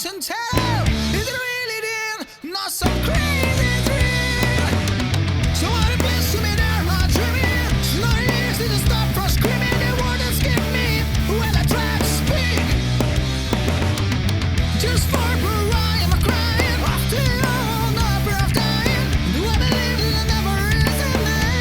toss and tell. Is it really real? Not some crazy dream. So what if you see me there, I'm dreaming? It's not easy to stop from screaming. The word that skip me when I try to speak. Just for a rhyme, I'm crying. After all, not breath dying. Do I believe that I never is a man?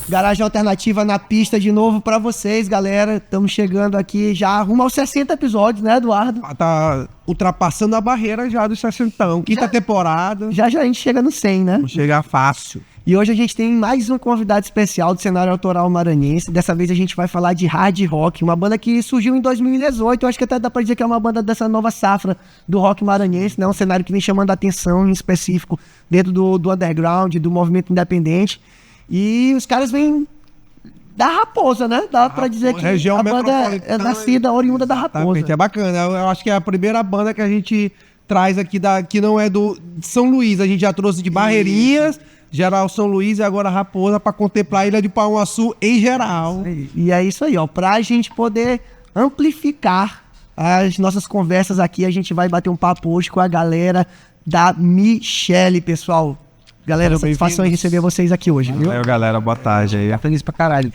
Garagem Alternativa na pista de novo pra vocês, galera. Estamos chegando aqui já rumo aos 60 episódios, né, Eduardo? Tá ultrapassando a barreira já do 60. Quinta temporada. Já a gente chega no 100, né? Não chega fácil. E hoje a gente tem mais um convidado especial do cenário autoral maranhense. Dessa vez a gente vai falar de hard rock, uma banda que surgiu em 2018. Eu acho que até dá pra dizer que é uma banda dessa nova safra do rock maranhense, né? Um cenário que vem chamando a atenção em específico dentro do underground, do movimento independente. E os caras vêm da Raposa, né? Dá pra dizer que região a banda é metropolitana, nascida, oriunda da Raposa. Exatamente, é bacana. Eu acho que é a primeira banda que a gente traz aqui, que não é do de São Luís. A gente já trouxe de Barreirinhas, geral São Luís e agora Raposa, para contemplar a Ilha de Pau-Açu em geral. E é isso aí, ó. Pra gente poder amplificar as nossas conversas aqui, a gente vai bater um papo hoje com a galera da Michelle, pessoal. Galera, satisfação em receber vocês aqui hoje, viu? Valeu, galera, boa tarde aí. Feliz pra caralho,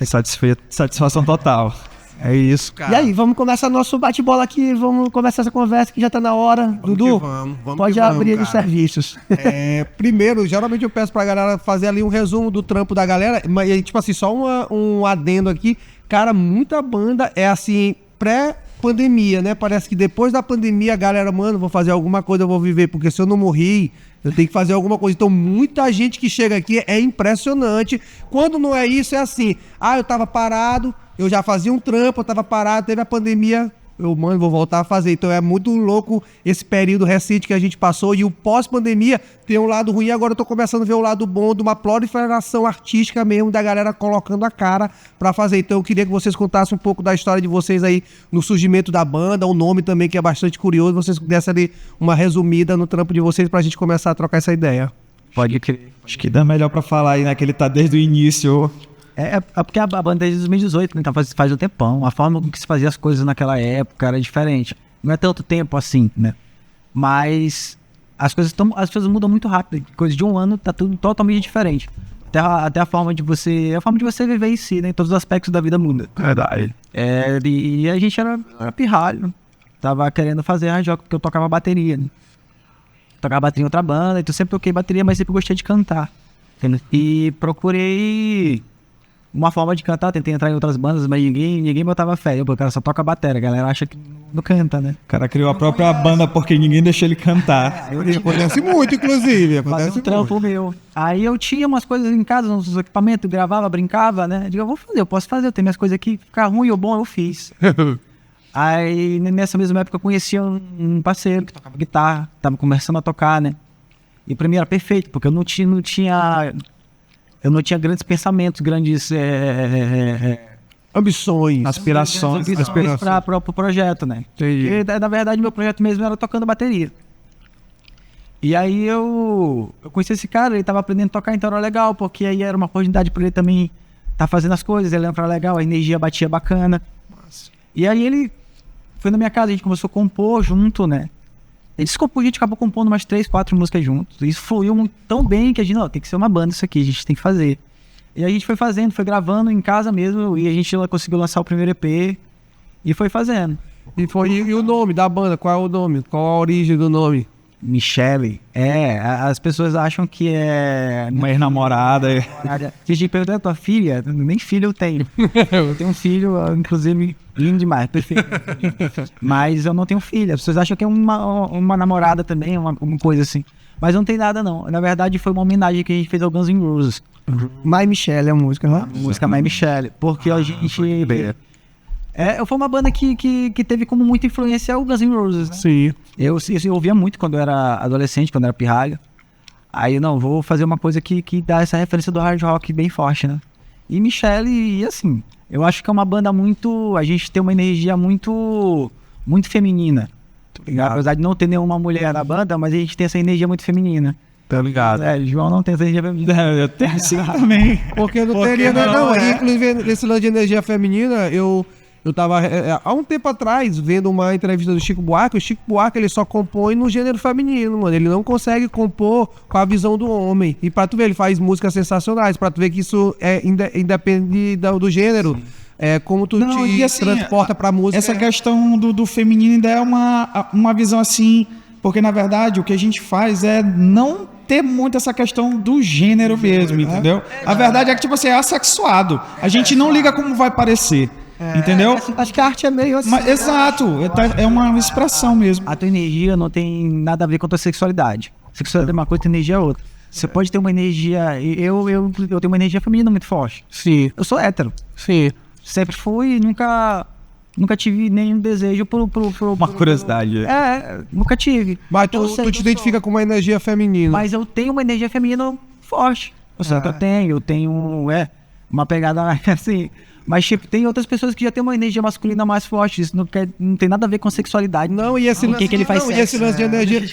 satisfação total. É isso, cara. E aí, vamos começar nosso bate-bola aqui, vamos começar essa conversa que já tá na hora. Dudu, vamos pode que vamos, abrir cara. os serviços. Primeiro, geralmente eu peço pra galera fazer ali um resumo do trampo da galera, mas tipo assim, só um adendo aqui. Cara, muita banda é assim, pré-pandemia, né? Parece que depois da pandemia a galera, mano, vou fazer alguma coisa, eu vou viver, porque se eu não morri, eu tenho que fazer alguma coisa. Então, muita gente que chega aqui é impressionante. Quando não é isso, é assim, eu tava parado, eu já fazia um trampo, eu tava parado, teve a pandemia, eu, mano, vou voltar a fazer. Então é muito louco esse período recente que a gente passou. E o pós-pandemia tem um lado ruim. Agora eu tô começando a ver o lado bom de uma proliferação artística mesmo, da galera colocando a cara pra fazer. Então eu queria que vocês contassem um pouco da história de vocês aí no surgimento da banda, o nome também, que é bastante curioso. Vocês dessem ali uma resumida no trampo de vocês pra gente começar a trocar essa ideia. Pode crer. Acho que dá melhor pra falar aí, né? Que ele tá desde o início. É porque a banda é de 2018, né? Então faz um tempão. A forma com que se fazia as coisas naquela época era diferente. Não é tanto tempo assim, né? Mas as coisas mudam muito rápido. Coisa de um ano tá tudo totalmente diferente. Até a forma de você viver em si, né? Em todos os aspectos da vida muda. Verdade. E a gente era pirralho. Tava querendo fazer hard rock porque eu tocava bateria, né? Tocava bateria em outra banda, então sempre toquei bateria, mas sempre gostei de cantar. Entendeu? E procurei uma forma de cantar, tentei entrar em outras bandas, mas ninguém botava fé. O cara só toca bateria, a galera acha que não canta, né? O cara criou a própria banda porque ninguém deixou ele cantar. Acontece muito, inclusive. Fazer um trampo meu. Aí eu tinha umas coisas em casa, uns equipamentos, gravava, brincava, né? Eu digo, eu posso fazer, eu tenho minhas coisas aqui, ficar ruim ou bom, eu fiz. Aí nessa mesma época eu conhecia um parceiro que tocava guitarra, tava começando a tocar, né? E pra mim era perfeito, porque eu não tinha grandes pensamentos, grandes ambições, aspirações para o projeto, né? Entendi. E, na verdade, meu projeto mesmo era tocando bateria. E aí eu conheci esse cara, ele tava aprendendo a tocar, então era legal, porque aí era uma oportunidade para ele também tá fazendo as coisas, ele era legal, a energia batia bacana. E aí ele foi na minha casa, a gente começou a compor junto, né? A gente acabou compondo umas 3, 4 músicas juntos. Isso fluiu tão bem que a gente, tem que ser uma banda isso aqui, a gente tem que fazer. E a gente foi fazendo, foi gravando em casa mesmo, e a gente conseguiu lançar o primeiro EP, e foi fazendo. E o nome da banda, qual é o nome? Qual a origem do nome? Michelle. As pessoas acham que é uma ex-namorada. A gente pergunta, tua filha? Nem filho eu tenho. Eu tenho um filho, inclusive, lindo demais, perfeito. Mas eu não tenho filha. As pessoas acham que é uma namorada também, uma coisa assim. Mas não tem nada, não. Na verdade, foi uma homenagem que a gente fez ao Guns N' Roses. My Michelle é a música, né? A música My Michelle. Porque a gente... foi uma banda que teve como muita influência o Guns N' Roses, né? Sim. Eu ouvia muito quando eu era adolescente, quando eu era pirralho. Aí, vou fazer uma coisa que dá essa referência do hard rock bem forte, né? E Michelle, e assim, eu acho que é uma banda muito... A gente tem uma energia muito feminina. Apesar de não ter nenhuma mulher na banda, mas a gente tem essa energia muito feminina. Tá ligado? João não tem essa energia feminina. Eu tenho sim também. Porque não teria, não. Inclusive, nesse lance de energia feminina, eu Eu tava, há um tempo atrás, vendo uma entrevista do Chico Buarque. O Chico Buarque, ele só compõe no gênero feminino, mano. Ele não consegue compor com a visão do homem. E pra tu ver, ele faz músicas sensacionais. Pra tu ver que isso independe do gênero. É como tu Não, te e assim, transporta pra música. Essa questão do feminino ainda é uma visão assim, porque na verdade o que a gente faz é não ter muito essa questão do gênero mesmo, entendeu? A verdade é que, tipo assim, é assexuado. A gente não liga como vai parecer, entendeu? Acho que a arte é meio assim. Mas, exato, é uma expressão mesmo. A tua energia não tem nada a ver com a tua sexualidade. Sexualidade é uma coisa, tua energia é outra. Você pode ter uma energia... Eu tenho uma energia feminina muito forte. Sim, Eu sou hétero. sim. Sempre fui e nunca tive nenhum desejo por Uma curiosidade. nunca tive. Mas Eu tu sei te que eu identifica com uma energia feminina. Mas eu tenho uma energia feminina forte. Eu sei que eu tenho uma pegada assim. Mas, tipo, tem outras pessoas que já têm uma energia masculina mais forte. Isso não tem nada a ver com sexualidade. Não, e esse O lance, que ele faz não, e esse lance de energia...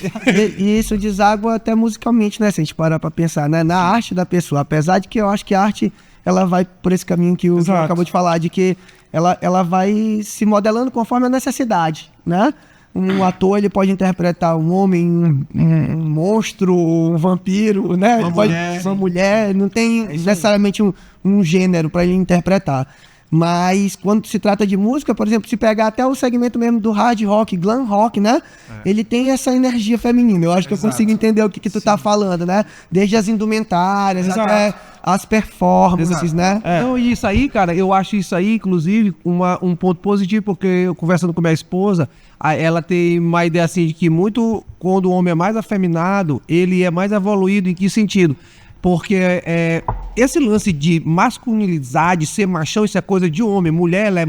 E isso deságua até musicalmente, né? Se a gente parar pra pensar, né? Na arte da pessoa. Apesar de que eu acho que a arte, ela vai por esse caminho que o João acabou de falar, de que ela vai se modelando conforme a necessidade, né? Um ator, ele pode interpretar um homem, um monstro, um vampiro, né? Uma mulher, não tem necessariamente um gênero para ele interpretar. Mas quando se trata de música, por exemplo, se pegar até o segmento mesmo do hard rock, glam rock, né? Ele tem essa energia feminina. Eu acho que eu consigo entender o que tu tá falando, né? Desde as indumentárias até as performances, né? Não, e isso aí, cara, eu acho isso aí, inclusive, um ponto positivo, porque eu conversando com minha esposa, ela tem uma ideia assim de que muito, quando o homem é mais afeminado, ele é mais evoluído. Em que sentido? Porque esse lance de masculinizar, de ser machão, isso é coisa de homem. Mulher, ela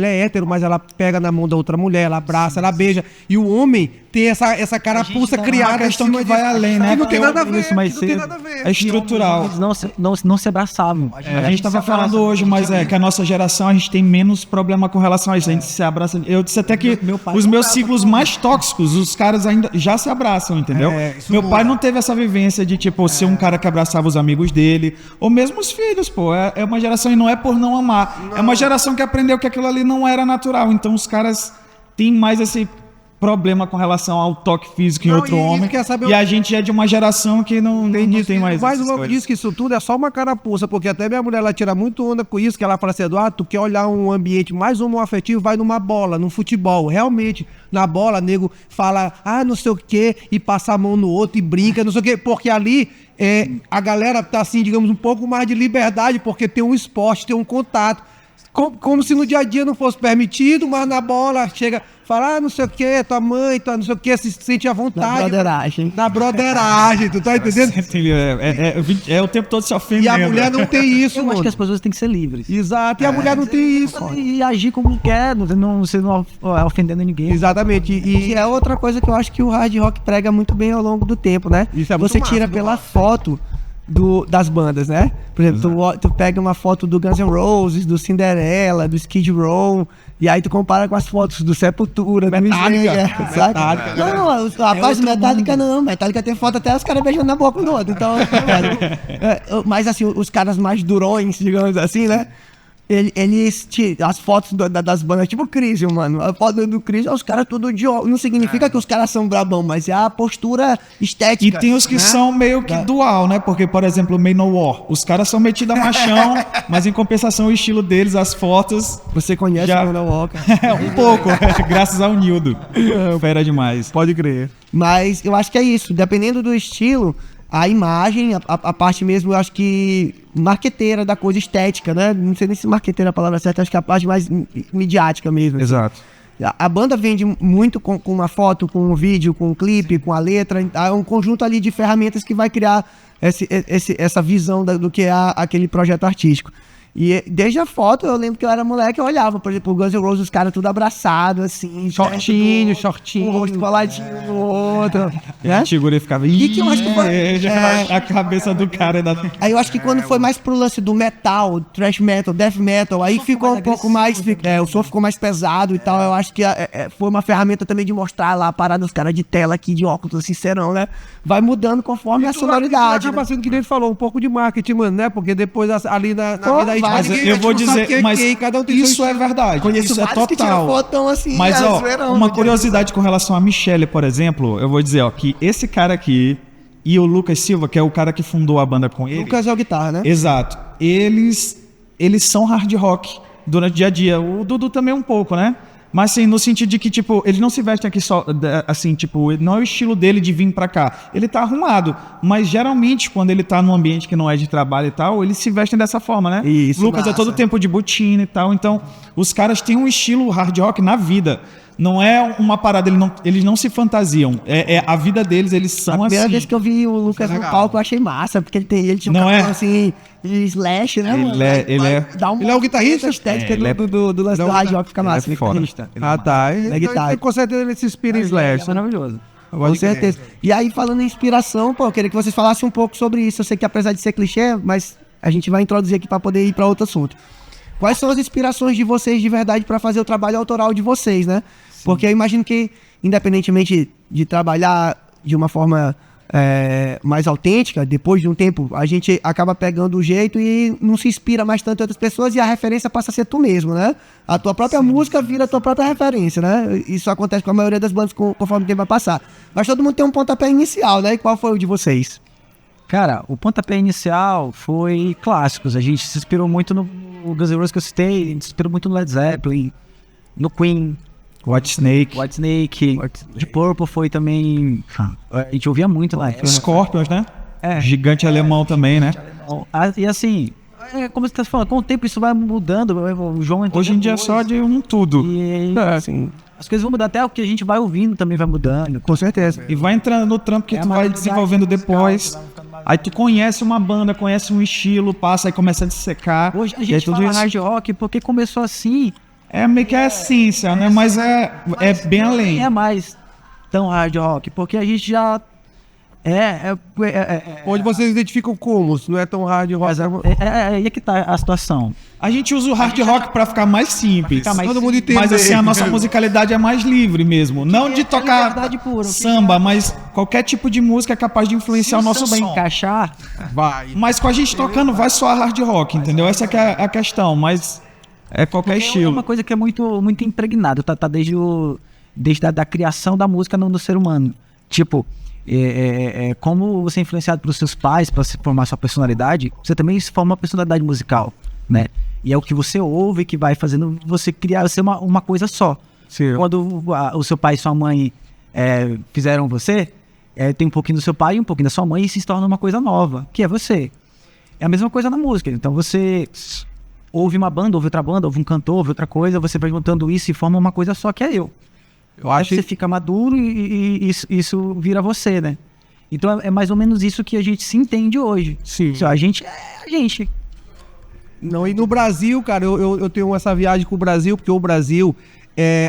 é hétero, mas ela pega na mão da outra mulher, ela abraça, ela beija. E o homem tem essa carapuça criada. Uma questão em cima que vai além, né? Que não tem Porque nada a ver, isso mais que não tem cedo. nada a ver. É estrutural. Eles não se abraçavam. A gente tava falando hoje, mas que a nossa geração, a gente tem menos problema com relação a isso. A gente se abraça. Eu disse até que os meus ciclos mais tóxicos, os caras ainda já se abraçam, entendeu? Meu pai não teve essa vivência de, tipo, ser um cara que abraçava os amigos dele, ou mesmo os filhos, pô. É uma geração, e não é por não amar. É uma geração que aprendeu que aquilo ali não era natural. Então os caras têm mais esse problema com relação ao toque físico em Não, outro e homem. quer saber E a gente é de uma geração que não tem mais Mas essas o louco coisas. diz que isso tudo é só uma carapuça, porque até minha mulher, ela tira muito onda com isso, que ela fala assim, Eduardo, tu quer olhar um ambiente mais homoafetivo, vai numa bola, num futebol. Realmente, na bola, nego fala, não sei o quê, e passa a mão no outro e brinca, não sei o quê, porque ali a galera tá assim, digamos, um pouco mais de liberdade, porque tem um esporte, tem um contato. Como se no dia a dia não fosse permitido, mas na bola chega, fala, não sei o que, tua mãe, não sei o que, se sente à vontade. Na broderagem. Na broderagem, tu tá entendendo? É o tempo todo se E ofendendo. a mulher não tem isso, Eu mano. acho que as pessoas têm que ser livres. Exato, e a mulher não tem isso. E agir como quer, você não ofendendo ninguém. Exatamente, E é outra coisa que eu acho que o hard rock prega muito bem ao longo do tempo, né? Isso é muito Você massa, tira muito pela massa. foto das bandas, né? Por exemplo, tu pega uma foto do Guns N' Roses, do Cinderella, do Skid Row, e aí tu compara com as fotos do Sepultura, do Slayer, sabe? Não, rapaz, Metallica não. Metallica tem foto até os caras beijando na boca um do outro. Então, mas assim, os caras mais durões, digamos assim, né? As fotos das bandas, tipo Crisium, mano. A foto do Crisium, os caras tudo de óculos. Não significa que os caras são brabão, mas é a postura E estética. tem os que são meio que dual, né? Porque, por exemplo, o Manowar, os caras são metidos a machão, mas em compensação o estilo deles, as fotos... Você conhece Já- o Manowar, cara? um pouco, graças ao Nildo. Fera demais. Pode crer. Mas eu acho que é isso. Dependendo do estilo, a imagem, a parte mesmo, eu acho que marqueteira da coisa, estética, né? Não sei nem se marqueteira é a palavra certa, acho que é a parte mais midiática mesmo. assim. Exato. A banda vende muito com uma foto, com um vídeo, com um clipe, com a letra. É um conjunto ali de ferramentas que vai criar essa visão do que é aquele projeto artístico. E desde a foto, eu lembro que eu era moleque, eu olhava, por exemplo, o Guns N' Roses, os caras tudo abraçados, assim. Shortinho, perto do outro, shortinho. com o rosto coladinho no outro. Né? Tiguri ficava. E que eu acho que foi- A cabeça do cara da. Aí eu acho que quando foi mais pro lance do metal, thrash metal, death metal, aí ficou um pouco mais. O som ficou mais pesado e tal. Eu acho que foi uma ferramenta também de mostrar lá a parada dos caras de tela aqui, de óculos, sincerão, né? Vai mudando conforme a sonoridade. Acaba Né? sendo que nem ele falou, um pouco de marketing, mano, né? Porque depois ali na vida aí, vai, ninguém- Eu vou não sabe dizer, quem é mas quem, cada um tem isso seu é verdade. Conheço Isso é vários que tiram total. fotão assim, Mas, ó, zoeirão, uma né? curiosidade com relação a Michelle, por exemplo, eu vou dizer, ó, que esse cara aqui e o Lucas Silva, que é o cara que fundou a banda com ele. Lucas é o guitarra, né? Exato. Eles são hard rock durante o dia a dia. O Dudu também um pouco, né? Mas assim, no sentido de que, tipo, eles não se vestem aqui só, assim, tipo, não é o estilo dele de vir pra cá. Ele tá arrumado, mas geralmente quando ele tá num ambiente que não é de trabalho e tal, eles se vestem dessa forma, né? Isso, Lucas é massa. todo tempo de botina e tal, então os caras têm um estilo hard rock na vida. Não é uma parada, eles não se fantasiam. É a vida deles, eles são A primeira assim. vez que eu vi o Lucas no palco, eu achei massa, porque ele tinha um Não cabelo é? assim, slash, né, mano? Ele é- Dá uma Ele é o guitarrista? estética ele é- do lance do hard rock, fica massa. é foda. Ah, tá. guitarra. Com certeza ele se inspira em Slash. Maravilhoso. Com certeza. E aí, falando em inspiração, pô, eu queria que vocês falassem um pouco sobre isso. Eu sei que apesar de ser clichê, mas a gente vai introduzir aqui pra poder ir pra outro assunto. Quais são as inspirações de vocês de verdade pra fazer o trabalho autoral de vocês, né? Porque eu imagino que, independentemente de trabalhar de uma forma mais autêntica, depois de um tempo, a gente acaba pegando o jeito e não se inspira mais tanto em outras pessoas e a referência passa a ser tu mesmo, né? A tua própria música vira a tua própria referência, né? Isso acontece com a maioria das bandas conforme o tempo vai passar. Mas todo mundo tem um pontapé inicial, né? E qual foi o de vocês? Cara, o pontapé inicial foi clássicos. A gente se inspirou muito no Guns N' Roses que eu citei, a gente se inspirou muito no Led Zeppelin, no Queen, Whitesnake, de Purple foi também. A gente ouvia muito lá. Scorpions, né? É. Gigante alemão também, né? E assim, como você tá falando, com o tempo isso vai mudando. O João entrou Hoje em dia é depois, só de um tudo. E Assim, as coisas vão mudar, até o que a gente vai ouvindo também vai mudando. com certeza. E vai entrando no trampo que É a tu vai maturidade desenvolvendo musical, depois. que vai ficando mais- Aí tu conhece uma banda, conhece um estilo, passa e começa a dissecar. Hoje a E aí gente tudo fala isso hard rock porque começou assim, é meio que a essência, né? Mas é bem além. nem é mais tão hard rock, porque a gente já Onde vocês identificam como? Se não é tão hard rock. aí é que tá a situação. A gente usa o hard rock pra ficar mais simples. Todo mundo entende. Mas assim, a nossa musicalidade é mais livre mesmo. Não de tocar liberdade pura. samba, mas qualquer tipo de música é capaz de influenciar o nosso Se som. encaixar, Vai. Mas com a gente tocando vai soar hard rock, entendeu? Essa que é a questão, mas é qualquer é estilo. uma coisa que é muito, muito impregnada, tá desde da criação da música no ser humano. Tipo, como você é influenciado pelos seus pais para se formar sua personalidade, você também se forma uma personalidade musical, né? E é o que você ouve que vai fazendo você criar ser uma coisa só. Sim. Quando o seu pai e sua mãe fizeram você, tem um pouquinho do seu pai e um pouquinho da sua mãe e se torna uma coisa nova, que é você. É a mesma coisa na música. Então você ouve uma banda, ouve outra banda, ouve um cantor, ouve outra coisa, você vai juntando isso e forma uma coisa só que é eu. Eu Aí acho você fica maduro e isso vira você, né? Então é mais ou menos isso que a gente se entende hoje. Sim. A gente é a gente. Não, e no Brasil, cara, eu tenho essa viagem com o Brasil, porque o Brasil,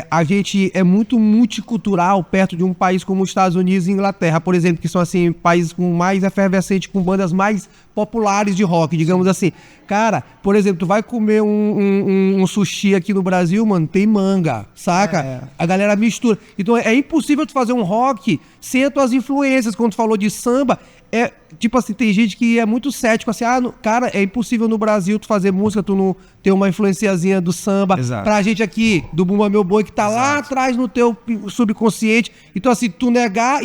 a gente é muito multicultural perto de um país como os Estados Unidos e Inglaterra, por exemplo, que são, assim, países com mais efervescente, com bandas mais populares de rock, digamos assim. Cara, por exemplo, tu vai comer um sushi aqui no Brasil, mano, tem manga, saca? A galera mistura. Então é impossível tu fazer um rock sem as tuas influências. Quando tu falou de samba, tipo assim, tem gente que é muito cético, assim, cara, é impossível no Brasil tu fazer música, tu não ter uma influenciazinha do samba. Exato. Pra gente aqui, do Bumba Meu Boi, que tá lá atrás no teu subconsciente. Então, assim, tu negar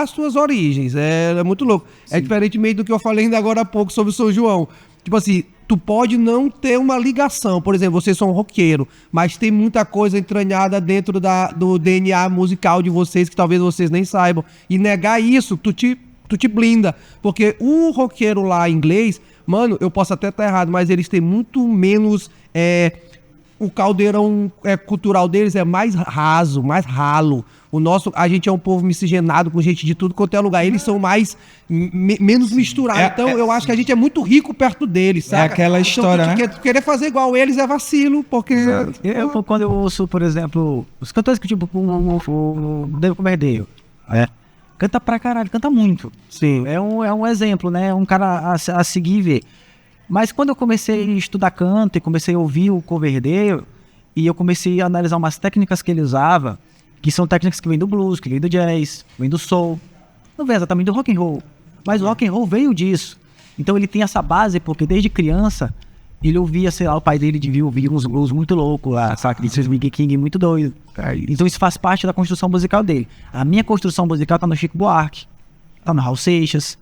as tuas origens. É muito louco. Sim. É diferente meio do que eu falei ainda agora há pouco sobre o São João. Tipo assim, tu pode não ter uma ligação. Por exemplo, vocês são roqueiro, mas tem muita coisa entranhada dentro do DNA musical de vocês que talvez vocês nem saibam. E negar isso, tu te blinda. Porque o roqueiro lá inglês, mano, eu posso até estar errado, mas eles têm muito menos... o caldeirão cultural deles é mais raso, mais ralo. A gente é um povo miscigenado com gente de tudo quanto é lugar. Eles são mais menos misturados. Então eu acho que a gente é muito rico perto deles, sabe? É aquela história, então, né? Querer fazer igual eles é vacilo, porque... Quando eu ouço, por exemplo, os cantores que tipo o David Coverdale, Canta pra caralho, canta muito. Sim. É um exemplo, né? É um cara a seguir e ver. Mas quando eu comecei a estudar canto e comecei a ouvir o Coverdale, e eu comecei a analisar umas técnicas que ele usava, que são técnicas que vêm do blues, que vêm do jazz, vêm do soul, não vem exatamente do rock and roll, mas o rock and roll veio disso. Então ele tem essa base, porque desde criança ele ouvia, sei lá, o pai dele devia ouvir uns blues muito loucos lá, saca? De Big King muito doido. Então isso faz parte da construção musical dele. A minha construção musical tá no Chico Buarque, tá no Raul Seixas,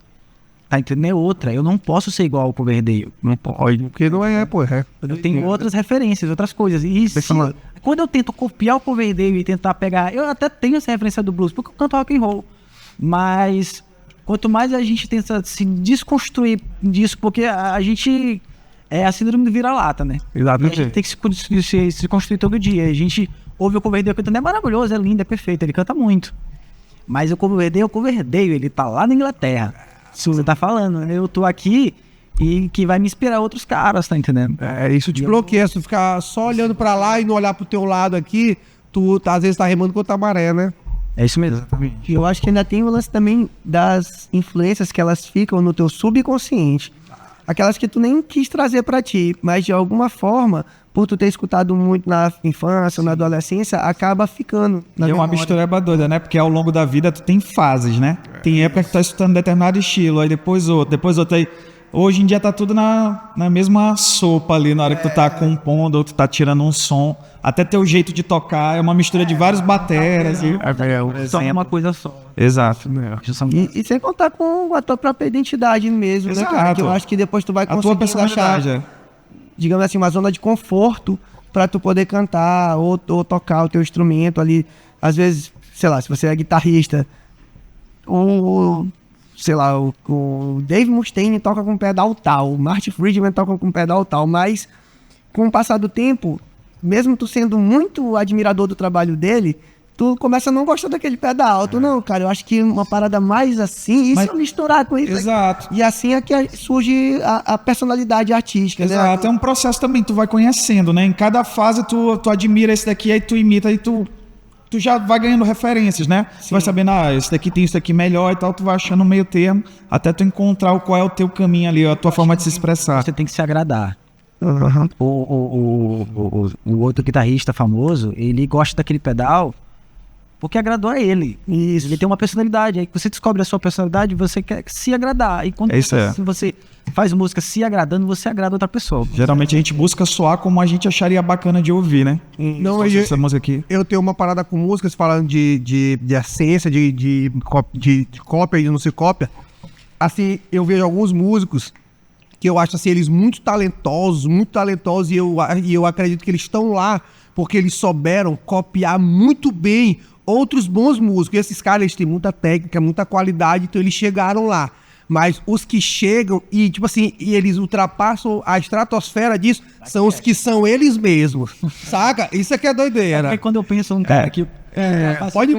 tá entendendo? É outra. Eu não posso ser igual ao Coverdale. Não pode, porque não é, pô. Eu tenho outras referências, outras coisas. E quando eu tento copiar o Coverdale e tentar pegar... Eu até tenho essa referência do blues, porque eu canto rock and roll. Mas quanto mais a gente tenta se desconstruir disso, porque a gente... É a síndrome do vira-lata, né? Exatamente. A gente tem que se construir todo dia. A gente ouve o Coverdale cantando, é maravilhoso, é lindo, é perfeito, ele canta muito. Mas o Coverdale, ele tá lá na Inglaterra. Se você tá falando, eu tô aqui e que vai me inspirar outros caras, tá entendendo? Isso te bloqueia, se tu ficar só olhando pra lá e não olhar pro teu lado aqui, tu às vezes tá remando contra a maré, né? É isso mesmo. E eu acho que ainda tem o lance também das influências que elas ficam no teu subconsciente. Aquelas que tu nem quis trazer pra ti, mas de alguma forma, por tu ter escutado muito na infância ou na adolescência, acaba ficando na É uma memória. mistureba doida, né? Porque ao longo da vida tu tem fases, né? Tem época que tu tá escutando determinado estilo, aí depois outro. Aí, hoje em dia tá tudo na mesma sopa ali, na hora que tu tá compondo ou tu tá tirando um som. Até teu jeito de tocar é uma mistura de vários bateras. Só uma coisa só. Exato. E sem contar com a tua própria identidade mesmo, né, cara? Exato. Que eu acho que depois tu vai A tua conseguir personalidade. achar, digamos assim, uma zona de conforto pra tu poder cantar ou tocar o teu instrumento ali. Às vezes, sei lá, se você é guitarrista, sei lá, o Dave Mustaine toca com pedal tal, o Marty Friedman toca com pedal tal, mas com o passar do tempo, mesmo tu sendo muito admirador do trabalho dele, tu começa a não gostar daquele pedal. Tu não, cara, eu acho que uma parada mais assim, isso é misturar com isso. Exato. E assim é que surge a personalidade artística, Exato, é um processo também, tu vai conhecendo, né? Em cada fase tu admira esse daqui, aí tu imita, aí tu já vai ganhando referências, né? Você vai sabendo, esse daqui tem isso daqui melhor e tal, tu vai achando um meio termo, até tu encontrar qual é o teu caminho ali, a tua forma de se expressar. Você tem que se agradar. Uhum. O outro guitarrista famoso, ele gosta daquele pedal porque agradou a ele. Isso. Ele tem uma personalidade. Aí você descobre a sua personalidade, você quer se agradar. E quando Isso é. você faz música se agradando, você agrada outra pessoa. Geralmente a gente busca soar como a gente acharia bacana de ouvir, né? Não, Essa música aqui. eu tenho uma parada com músicas falando de essência, de cópia e de não se cópia. Assim, eu vejo alguns músicos que eu acho assim, eles muito talentosos, e eu acredito que eles estão lá porque eles souberam copiar muito bem outros bons músicos. E esses caras, eles têm muita técnica, muita qualidade, então eles chegaram lá. Mas os que chegam e, tipo assim, e eles ultrapassam a estratosfera disso, são os que são eles mesmos, saca? Isso aqui é doideira. Aí quando eu penso num cara que... Pode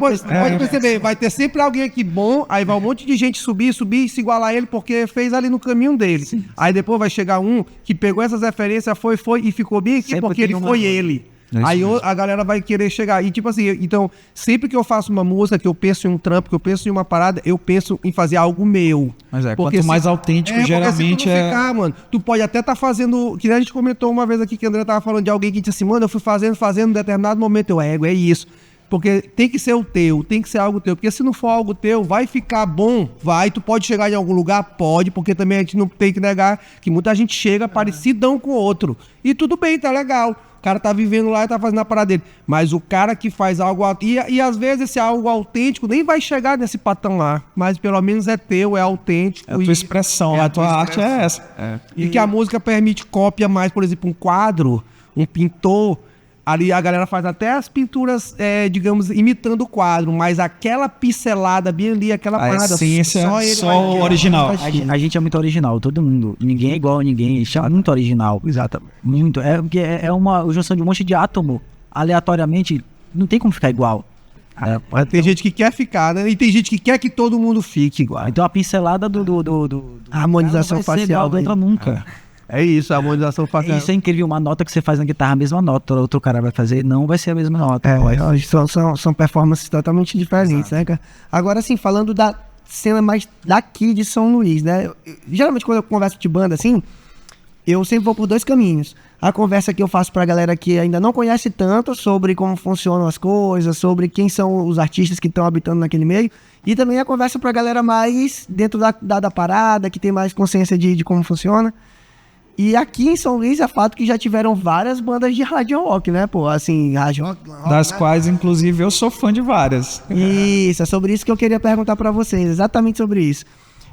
perceber, vai ter sempre alguém aqui bom, aí vai um monte de gente subir e se igualar a ele porque fez ali no caminho dele. Sim. Aí depois vai chegar um que pegou essas referências, foi e ficou bem aqui Sempre porque ele foi ele. Aí a galera vai querer chegar. E tipo assim, então, sempre que eu faço uma música, que eu penso em um trampo, que eu penso em uma parada, eu penso em fazer algo meu. Mas Porque quanto mais autêntico, geralmente se tu não ficar, mano, tu pode até estar fazendo, que nem a gente comentou uma vez aqui, que o André tava falando de alguém que disse assim, mano, eu fui fazendo em determinado momento, eu é isso. Porque tem que ser o teu, tem que ser algo teu. Porque se não for algo teu, vai ficar bom, vai. Tu pode chegar em algum lugar? Pode, porque também a gente não tem que negar que muita gente chega parecidão com o outro. E tudo bem, tá legal. O cara tá vivendo lá e tá fazendo a parada dele. Mas o cara que faz algo... E às vezes esse algo autêntico nem vai chegar nesse patamar. Mas pelo menos é teu, é autêntico. É a tua expressão, a tua arte é essa. E que a música permite cópia mais, por exemplo, um quadro, um pintor... Ali a galera faz até as pinturas, digamos, imitando o quadro, mas aquela pincelada bem ali, aquela parada, essência, só o original. A gente é muito original, todo mundo. Ninguém é igual a ninguém, a gente é muito original. Exatamente. Muito. Porque é uma junção de um monte de átomo, aleatoriamente, não tem como ficar igual. Tem gente que quer ficar, né? E tem gente que quer que todo mundo fique igual. Então a pincelada do A harmonização não vai ser facial. igual, não entra nunca. É isso, a harmonização faz. Isso é incrível, uma nota que você faz na guitarra, a mesma nota, outro cara vai fazer, não vai ser a mesma nota. São performances totalmente diferentes, né, cara? Agora, assim, falando da cena mais daqui de São Luís, né? Geralmente, quando eu converso de banda, assim, eu sempre vou por 2 caminhos. A conversa que eu faço pra galera que ainda não conhece tanto sobre como funcionam as coisas, sobre quem são os artistas que estão habitando naquele meio, e também a conversa pra galera mais dentro da parada, que tem mais consciência de como funciona. E aqui em São Luís é fato que já tiveram várias bandas de hard rock, né, pô? Assim, hard rock, Das né? quais, inclusive, eu sou fã de várias. Isso, é sobre isso que eu queria perguntar pra vocês, exatamente sobre isso.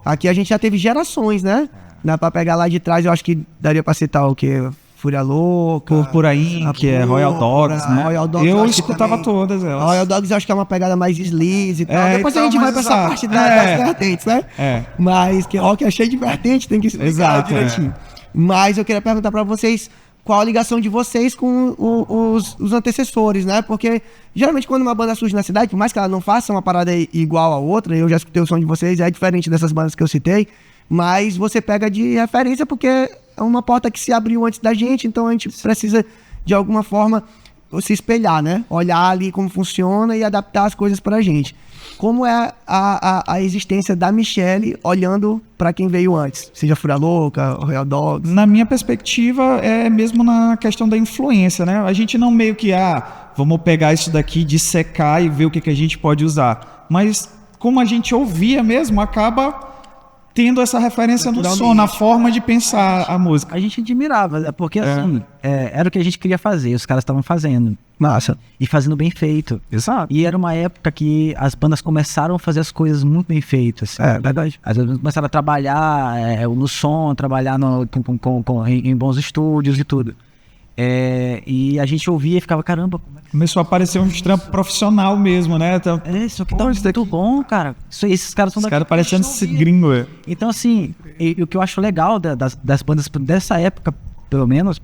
Aqui a gente já teve gerações, né? Dá pra pegar lá de trás, eu acho que daria pra citar o quê? Fúria Louca, Por aí, que é Royal Dogs, né? Royal Dogs, Eu acho que escutava também. todas elas. Royal Dogs eu acho que é uma pegada mais sleaze e tal. Depois então, a gente vai mas pra essa exato. parte das vertentes, né? É. Mas que rock é cheio de vertentes, tem que explicar Exato, direitinho. Mas eu queria perguntar pra vocês qual a ligação de vocês com os antecessores, né? Porque geralmente quando uma banda surge na cidade, por mais que ela não faça uma parada igual a outra, eu já escutei o som de vocês, é diferente dessas bandas que eu citei, mas você pega de referência porque é uma porta que se abriu antes da gente, então a gente precisa, de alguma forma, se espelhar, né? Olhar ali como funciona e adaptar as coisas pra gente. Como é a existência da Michelle olhando pra quem veio antes? Seja Fúria Louca, Royal Dogs. Na minha perspectiva, é mesmo na questão da influência, né? A gente não meio que, vamos pegar isso daqui, dissecar e ver o que a gente pode usar. Mas como a gente ouvia mesmo, acaba tendo essa referência no som, na forma de pensar a música. A gente admirava, porque assim, era o que a gente queria fazer, os caras estavam fazendo. Massa. E fazendo bem feito. Exato. E era uma época que as bandas começaram a fazer as coisas muito bem feitas. É, verdade. As bandas começaram a trabalhar no som, trabalhar em bons estúdios e tudo. E a gente ouvia e ficava, caramba, como é que... Começou a aparecer um trampo profissional mesmo, né? Então, Isso aqui tá muito bom, cara. Esses caras são os daqui. caras parecendo Deixa eu ouvir. gringo. Então, assim, o que eu acho legal das bandas dessa época, pelo menos,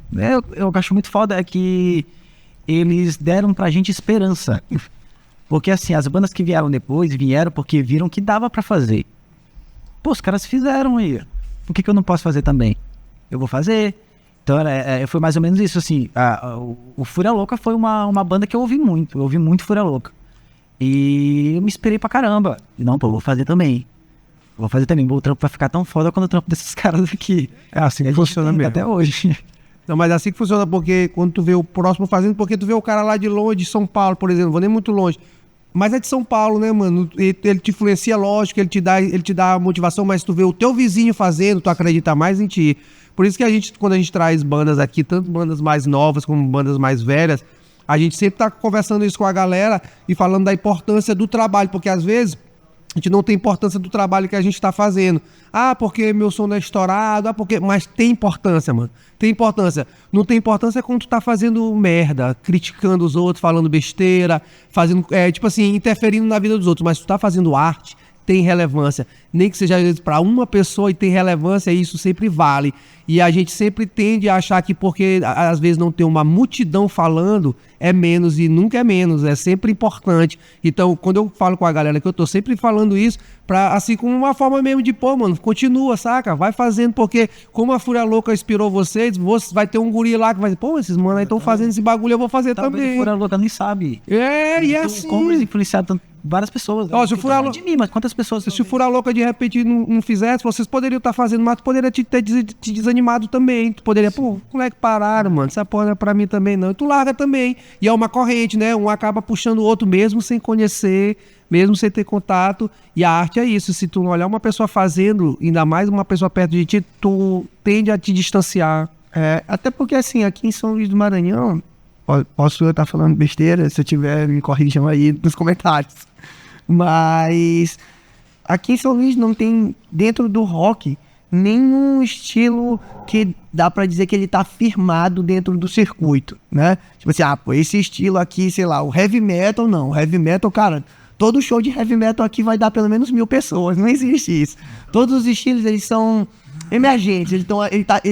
eu acho muito foda, é que eles deram pra gente esperança. Porque, assim, as bandas que vieram depois, vieram porque viram que dava pra fazer. Pô, os caras fizeram aí. Por que eu não posso fazer também? Eu vou fazer. Então, foi mais ou menos isso, assim. O Fúria Louca foi uma banda que eu ouvi muito Fúria Louca. E eu me esperei pra caramba. E não, pô, eu vou fazer também. Vou fazer também. O trampo vai ficar tão foda quando o trampo desses caras aqui. É assim que funciona mesmo. Até hoje. Não, mas é assim que funciona, porque quando tu vê o próximo fazendo, porque tu vê o cara lá de longe, de São Paulo, por exemplo, não vou nem muito longe, mas é de São Paulo, né, mano? Ele te influencia, lógico, ele te dá motivação, mas tu vê o teu vizinho fazendo, tu acredita mais em ti. Por isso que quando a gente traz bandas aqui, tanto bandas mais novas como bandas mais velhas, a gente sempre tá conversando isso com a galera e falando da importância do trabalho, porque às vezes a gente não tem importância do trabalho que a gente tá fazendo. Porque meu som não é estourado, mas tem importância, mano. Tem importância. Não tem importância quando tu tá fazendo merda, criticando os outros, falando besteira, fazendo, tipo assim, interferindo na vida dos outros. Mas tu tá fazendo arte, tem relevância. Nem que seja às vezes para uma pessoa e tem relevância, isso sempre vale. E a gente sempre tende a achar que porque às vezes não tem uma multidão falando, é menos, e nunca é menos, é sempre importante. Então, quando eu falo com a galera que eu tô sempre falando isso, assim, como uma forma mesmo de, pô, mano, continua, saca? Vai fazendo, porque como a Fúria Louca inspirou vocês, vai ter um guri lá que vai dizer, pô, esses mano aí estão fazendo esse bagulho, eu vou fazer Talvez também. o Fúria Louca nem sabe. E é Então, assim. como eles influenciaram várias pessoas. Ó, se o Fúria de mim, mas quantas pessoas... Se o Fúria Louca de repente não fizesse, vocês poderiam estar fazendo, mas tu poderia te desanimado também. Tu poderia, pô, moleque, pararam, mano. Essa porra não é pra mim também, não. E tu larga também. E é uma corrente, né? Um acaba puxando o outro mesmo sem conhecer, mesmo sem ter contato. E a arte é isso. Se tu olhar uma pessoa fazendo, ainda mais uma pessoa perto de ti, tu tende a te distanciar. Até porque, assim, aqui em São Luís do Maranhão, posso eu estar falando besteira, se eu tiver, me corrijam aí nos comentários. Mas aqui em São Luís não tem, dentro do rock, nenhum estilo que dá pra dizer que ele tá firmado dentro do circuito, né? Tipo assim, pô, esse estilo aqui, sei lá, o heavy metal, não. O heavy metal, cara, todo show de heavy metal aqui vai dar pelo menos 1000 pessoas, não existe isso. Todos os estilos, eles são emergentes, eles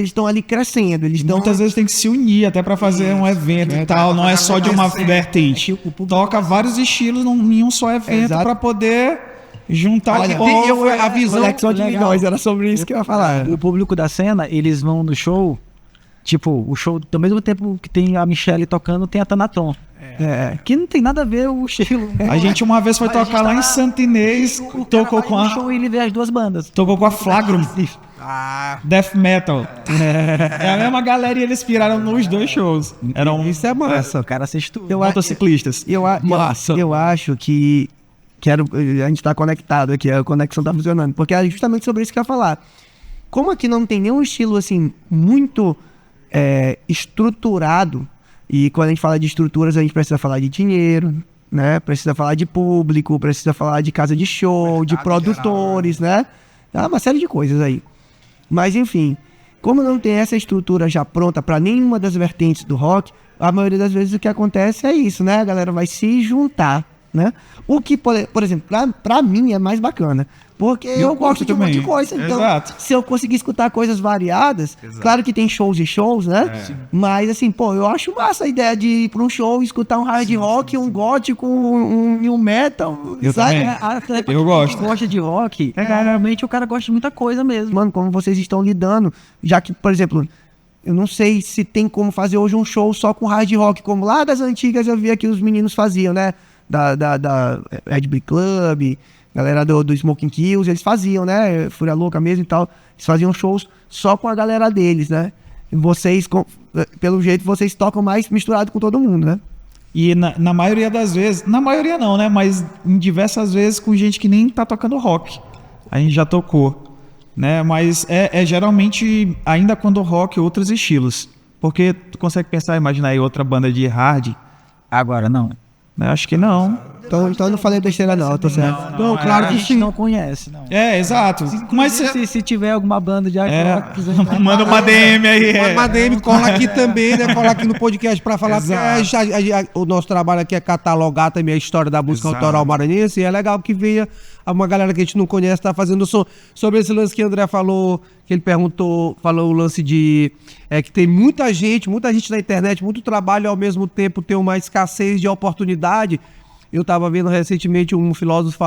estão ali crescendo. Muitas vezes tem que se unir até pra fazer um evento e tal, não é só de uma vertente. Toca vários estilos em um só evento pra poder juntar Olha, o povo. a visão... Conexão de legal. milhões, era sobre isso que eu ia falar. O público da cena, eles vão no show, tipo, o show, ao mesmo tempo que tem a Michelle tocando, tem a Tanaton. Que não tem nada a ver o estilo. A gente uma vez foi tocar lá em Santo Inês, tocou com no show a, e ele vê as duas bandas. tocou com a Flagrum. Death Metal. É a mesma galera e eles piraram nos dois shows. Eram Isso é massa. O cara assiste tudo. motociclistas. Eu acho que a gente tá conectado aqui, a conexão tá funcionando, porque é justamente sobre isso que eu ia falar. Como aqui não tem nenhum estilo assim muito estruturado, e quando a gente fala de estruturas, a gente precisa falar de dinheiro, né? Precisa falar de público, precisa falar de casa de show, de produtores, né? Há uma série de coisas aí. Mas enfim, como não tem essa estrutura já pronta para nenhuma das vertentes do rock, a maioria das vezes o que acontece é isso, né? A galera vai se juntar, né? O que, por exemplo, pra mim é mais bacana. Porque eu gosto de um monte de coisa. Então, Exato. se eu conseguir escutar coisas variadas, claro que tem shows e shows, né? Mas assim, pô, eu acho massa a ideia de ir pra um show e escutar um hard rock, um gótico, um new metal, Eu sabe? também. Eu gosto. Quem gosta de rock, realmente o cara gosta de muita coisa mesmo. Mano, como vocês estão lidando, já que, por exemplo, eu não sei se tem como fazer hoje um show só com hard rock, como lá das antigas eu via que os meninos faziam, né? Da Red Brick Club, galera do Smoking Kills, eles faziam, né? Fúria Louca mesmo e tal. Eles faziam shows só com a galera deles, né? E vocês, pelo jeito, vocês tocam mais misturado com todo mundo, né? E na maioria das vezes, na maioria não, né? Mas em diversas vezes com gente que nem tá tocando rock. A gente já tocou, né? Mas é geralmente, ainda quando rock, outros estilos. Porque tu consegue pensar, imaginar aí outra banda de hard? Agora, não. Né? Acho que não. Então eu não falei besteira não, eu tô certo. Não, claro A que gente sim. não conhece, não. Exato. Mas Se tiver alguma banda de hard rock, quiser manda uma DM aí. Uma DM cola aqui também, né? Cola aqui no podcast pra falar, porque o nosso trabalho aqui é catalogar também a história da música autoral maranhense, e é legal que venha uma galera que a gente não conhece, tá fazendo som. Sobre esse lance que o André falou, que ele falou o lance de que tem muita gente na internet, muito trabalho e ao mesmo tempo tem uma escassez de oportunidade. Eu tava vendo recentemente uma filósofa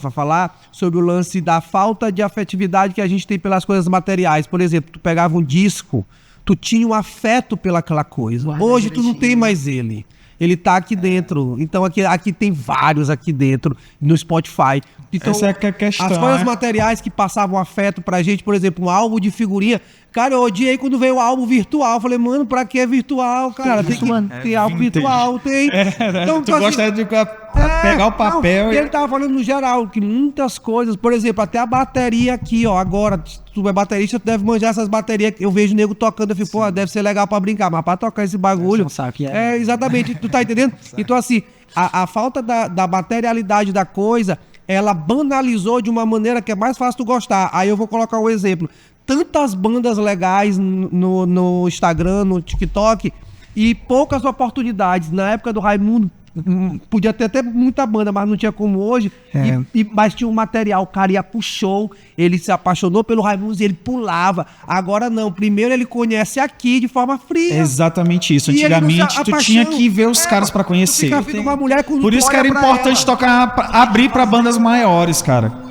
falar sobre o lance da falta de afetividade que a gente tem pelas coisas materiais. Por exemplo, tu pegava um disco, tu tinha um afeto pelaquela coisa. Hoje tu não tem mais ele. Ele tá aqui dentro. Então aqui tem vários aqui dentro, no Spotify. Então, essa é a questão. as coisas materiais que passavam afeto pra gente, por exemplo, um álbum de figurinha. Cara, eu odiei quando veio o álbum virtual. Falei, mano, pra que é virtual, cara? Tem que ter álbum virtual, tem. Então, tu assim, gosta de pegar o papel não, ele tava falando no geral, que muitas coisas, por exemplo, até a bateria aqui, ó, agora, se tu é baterista, tu deve manjar essas baterias, eu vejo o nego tocando, eu fico, pô, deve ser legal pra brincar, mas pra tocar esse bagulho, exatamente, tu tá entendendo? Então, assim, a falta da materialidade da coisa, ela banalizou de uma maneira que é mais fácil tu gostar. Aí eu vou colocar um exemplo, tantas bandas legais no Instagram, no TikTok, e poucas oportunidades. Na época do Raimundo, podia ter até muita banda, mas não tinha como hoje. Mas tinha um material, o cara ia pro show, ele se apaixonou pelo Raimundo e ele pulava. Agora não, primeiro ele conhece aqui de forma fria. Exatamente isso. E ele não Antigamente se tu apaixona. tinha que ver os caras pra conhecer. Fica afim de uma mulher com Por isso que era importante abrir pra bandas maiores, cara.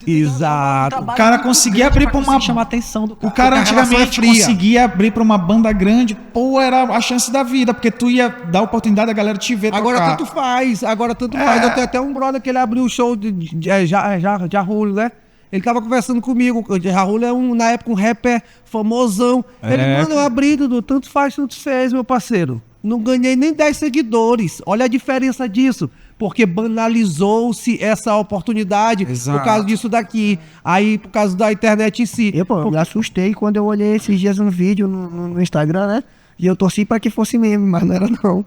Exato. O cara conseguia abrir pra uma... chamar a atenção do cara. O cara Porque a relação antigamente é fria. conseguia abrir pra uma banda grande, pô, era a chance da vida, porque tu ia dar a oportunidade da galera te ver Agora tocar. tanto faz. Eu tenho até um brother que ele abriu o show de Jarulho, né? Ele tava conversando comigo. O Jarulho é na época um rapper famosão. Ele, mano, eu abri, Dudu, tanto faz, tanto fez, meu parceiro. Não ganhei nem 10 seguidores. Olha a diferença disso. Porque banalizou-se essa oportunidade por causa disso daqui. Aí, por causa da internet em si. Eu me assustei quando eu olhei esses dias um vídeo no Instagram, né? E eu torci pra que fosse meme, mas não era não.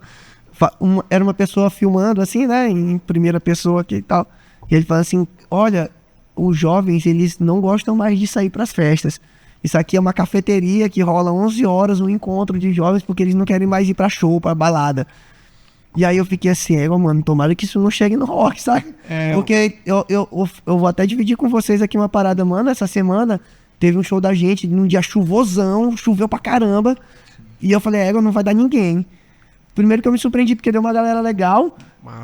Era uma pessoa filmando assim, né? Em primeira pessoa aqui e tal. E ele fala assim, olha, os jovens, eles não gostam mais de sair pras festas. Isso aqui é uma cafeteria que rola 11 horas, um encontro de jovens, porque eles não querem mais ir pra show, pra balada. E aí eu fiquei assim, mano, tomara que isso não chegue no rock, sabe? Porque eu vou até dividir com vocês aqui uma parada, mano. Essa semana teve um show da gente num dia chuvosão, choveu pra caramba. E eu falei, não vai dar ninguém. Primeiro que eu me surpreendi porque deu uma galera legal.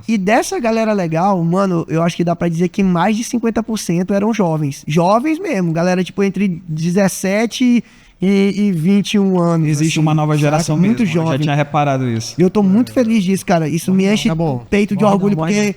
E dessa galera legal, mano, eu acho que dá pra dizer que mais de 50% eram jovens. Jovens mesmo, galera tipo entre 17 e 21 anos. Existe assim, uma nova geração saca? Muito mesmo, eu jovem. já tinha reparado isso. E eu tô muito feliz disso, cara. Isso me enche o peito de orgulho, porque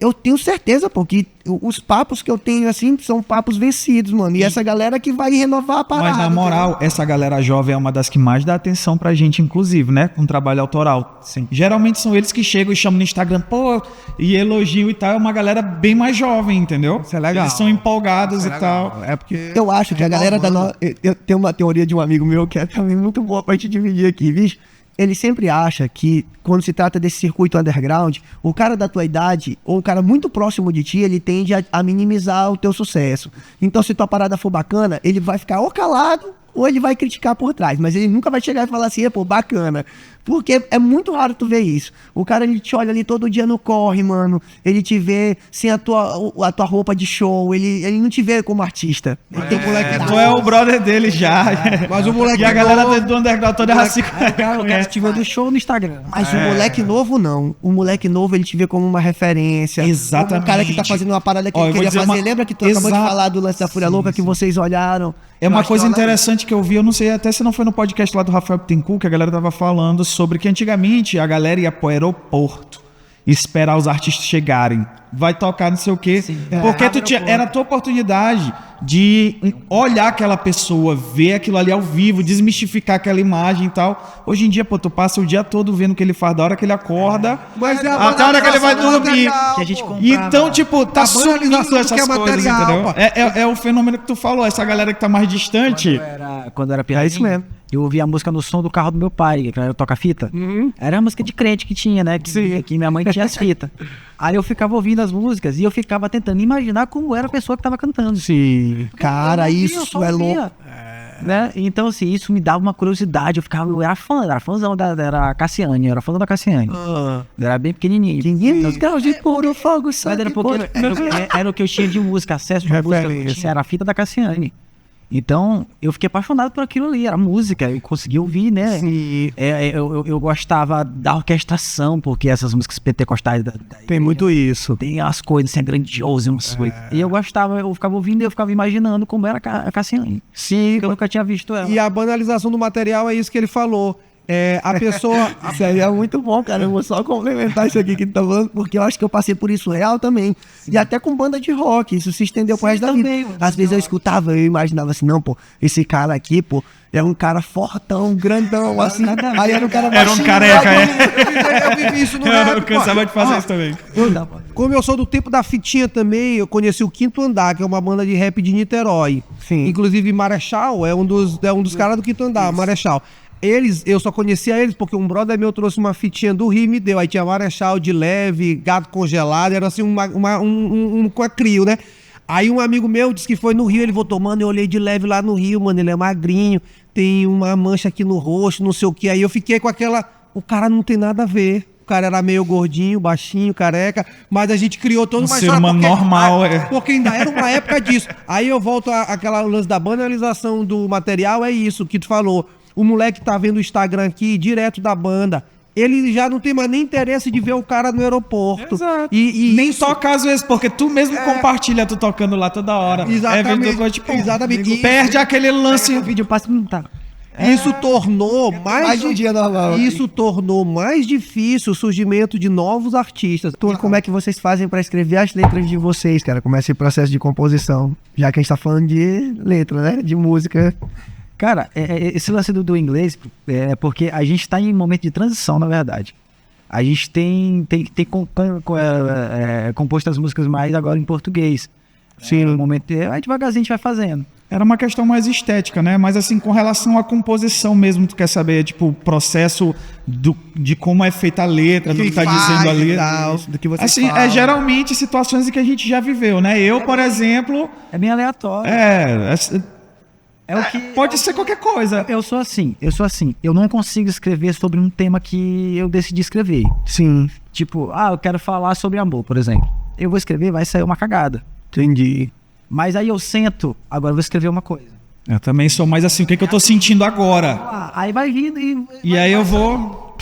eu tenho certeza, pô, que os papos que eu tenho, assim, são papos vencidos, mano. E essa galera que vai renovar a parada. Mas na moral, essa galera jovem é uma das que mais dá atenção pra gente, inclusive, né? Com trabalho autoral. Sim. Geralmente são eles que chegam e chamam no Instagram, pô, e elogiam e tal. É uma galera bem mais jovem, entendeu? Isso é legal. Eles são empolgados e tal. É porque... Eu acho que a galera da nova... Eu tenho uma teoria de um amigo meu que é também muito boa pra gente dividir aqui, bicho. Ele sempre acha que, quando se trata desse circuito underground, o cara da tua idade, ou o cara muito próximo de ti, ele tende a minimizar o teu sucesso. Então, se tua parada for bacana, ele vai ficar ou calado, ou ele vai criticar por trás. Mas ele nunca vai chegar e falar assim, pô, bacana. Porque é muito raro tu ver isso. O cara, ele te olha ali todo dia no corre, mano. Ele te vê sem a tua roupa de show. Ele não te vê como artista. Tem moleque Tu é o brother dele já. Mas o moleque E a galera novo- do underground toda assim. Cara, o cara te vê do show no Instagram. Mas o moleque novo, não. O moleque novo, ele te vê como uma referência. Exatamente. Como um cara que tá fazendo uma parada que Ó, eu ele vou queria dizer fazer. uma- Lembra que tu acabou de Exato. falar do lance da Fúria Louca, que vocês olharam? É uma Eu acho coisa que interessante que eu vi, eu não sei até se não foi no podcast lá do Rafael Bittencourt, que a galera tava falando sobre que antigamente a galera ia pro aeroporto esperar os artistas chegarem. Vai tocar não sei o quê. Porque era a tua oportunidade de olhar aquela pessoa, ver aquilo ali ao vivo, desmistificar aquela imagem e tal. Hoje em dia, pô, tu passa o dia todo vendo o que ele faz, da hora que ele acorda, Mas é a até a hora que ele vai banalização do dormir. material, Que a gente pô. comprava. Então, tipo, tá A sumindo banalização do essas que é coisas, material, entendeu? pô. É o fenômeno que tu falou, essa galera que tá mais distante. Quando eu era pianinho, isso mesmo. eu ouvia a música no som do carro do meu pai, que era toca-fita. Era a música de crente que tinha, né? Que minha mãe tinha as fitas. Aí eu ficava ouvindo as músicas e eu ficava tentando imaginar como era a pessoa que tava cantando. Sim. Cara, Eu não via, eu isso só é ouvia. louco. Né? Então, assim, isso me dava uma curiosidade. Eu era fãzão era a Cassiane, eu era fã da Cassiane. Eu era bem pequenininho. 500 graus de puro fogo, Mas sangue era porque puro. era o que eu tinha de música, acesso de música que eu tinha, era a fita da Cassiane. Então, eu fiquei apaixonado por aquilo ali, era música, eu consegui ouvir, né? Sim. Eu gostava da orquestração, porque essas músicas pentecostais Tem muito isso. tem as coisas assim, grandiosas, umas coisas. E eu ficava ouvindo e eu ficava imaginando como era a Cassiane. Sim. Porque eu nunca tinha visto ela. E a banalização do material é isso que ele falou. A pessoa... Isso aí é muito bom, cara. Eu vou só complementar isso aqui que tu tá falando, porque eu acho que eu passei por isso real também. E até com banda de rock, isso se estendeu pro resto da vida. também, Às vezes eu escutava, eu imaginava assim, não, pô, esse cara aqui, pô, é um cara fortão, grandão, assim. Aí era um cara Era um baixinho, careca, aí Eu vivi isso no Eu rap, pô. cansava de fazer isso também. Como eu sou do tempo da fitinha também, eu conheci o Quinto Andar, que é uma banda de rap de Niterói. Sim. Inclusive Marechal é um dos caras do Quinto Andar, Marechal. Eu só conhecia eles porque um brother meu trouxe uma fitinha do Rio e me deu. Aí tinha Marechal de Leve, Gato Congelado, era assim um crio, né? Aí um amigo meu disse que foi no Rio, ele voltou, mano, eu olhei de leve lá no Rio, mano, ele é magrinho, tem uma mancha aqui no rosto, não sei o que. Aí eu fiquei com aquela, o cara não tem nada a ver. O cara era meio gordinho, baixinho, careca, mas a gente criou todo Um ser humano normal, Porque ainda era uma época disso. Aí eu volto àquela lance da banalização do material, é isso que tu falou. O moleque tá vendo o Instagram aqui, direto da banda. Ele já não tem mais nem interesse de ver o cara no aeroporto. Exato. E Nem isso- toca às vezes, porque tu mesmo compartilha tu tocando lá toda hora. Exatamente. Vendo coisa, tipo, Exatamente. E- perde aquele lance. O vídeo passa não tá. Isso tornou mais de um dia normal. Isso tornou mais difícil o surgimento de novos artistas. E como é que vocês fazem pra escrever as letras de vocês, cara? Como é esse processo de composição? Já que a gente tá falando de letra, né? De música. Cara, esse lance do inglês é porque a gente tá em momento de transição, na verdade. A gente tem composto as músicas mais agora em português. Sim, no momento. Aí devagarzinho a gente vai fazendo. Era uma questão mais estética, né? Mas assim, com relação à composição mesmo, tu quer saber, tipo, o processo de como é feita a letra, do que tá dizendo a letra. do que vocês Assim, falam. geralmente situações em que a gente já viveu, né? Eu, por exemplo, É bem aleatório. é o que pode ser qualquer coisa. Eu sou assim. Eu não consigo escrever sobre um tema que eu decidi escrever. Sim, Tipo, eu quero falar sobre amor, por exemplo. Eu vou escrever, vai sair uma cagada. entendi. Mas aí eu sento, agora eu vou escrever uma coisa. Eu também sou mais assim, o que eu tô sentindo agora? Aí vai vindo E aí eu vou...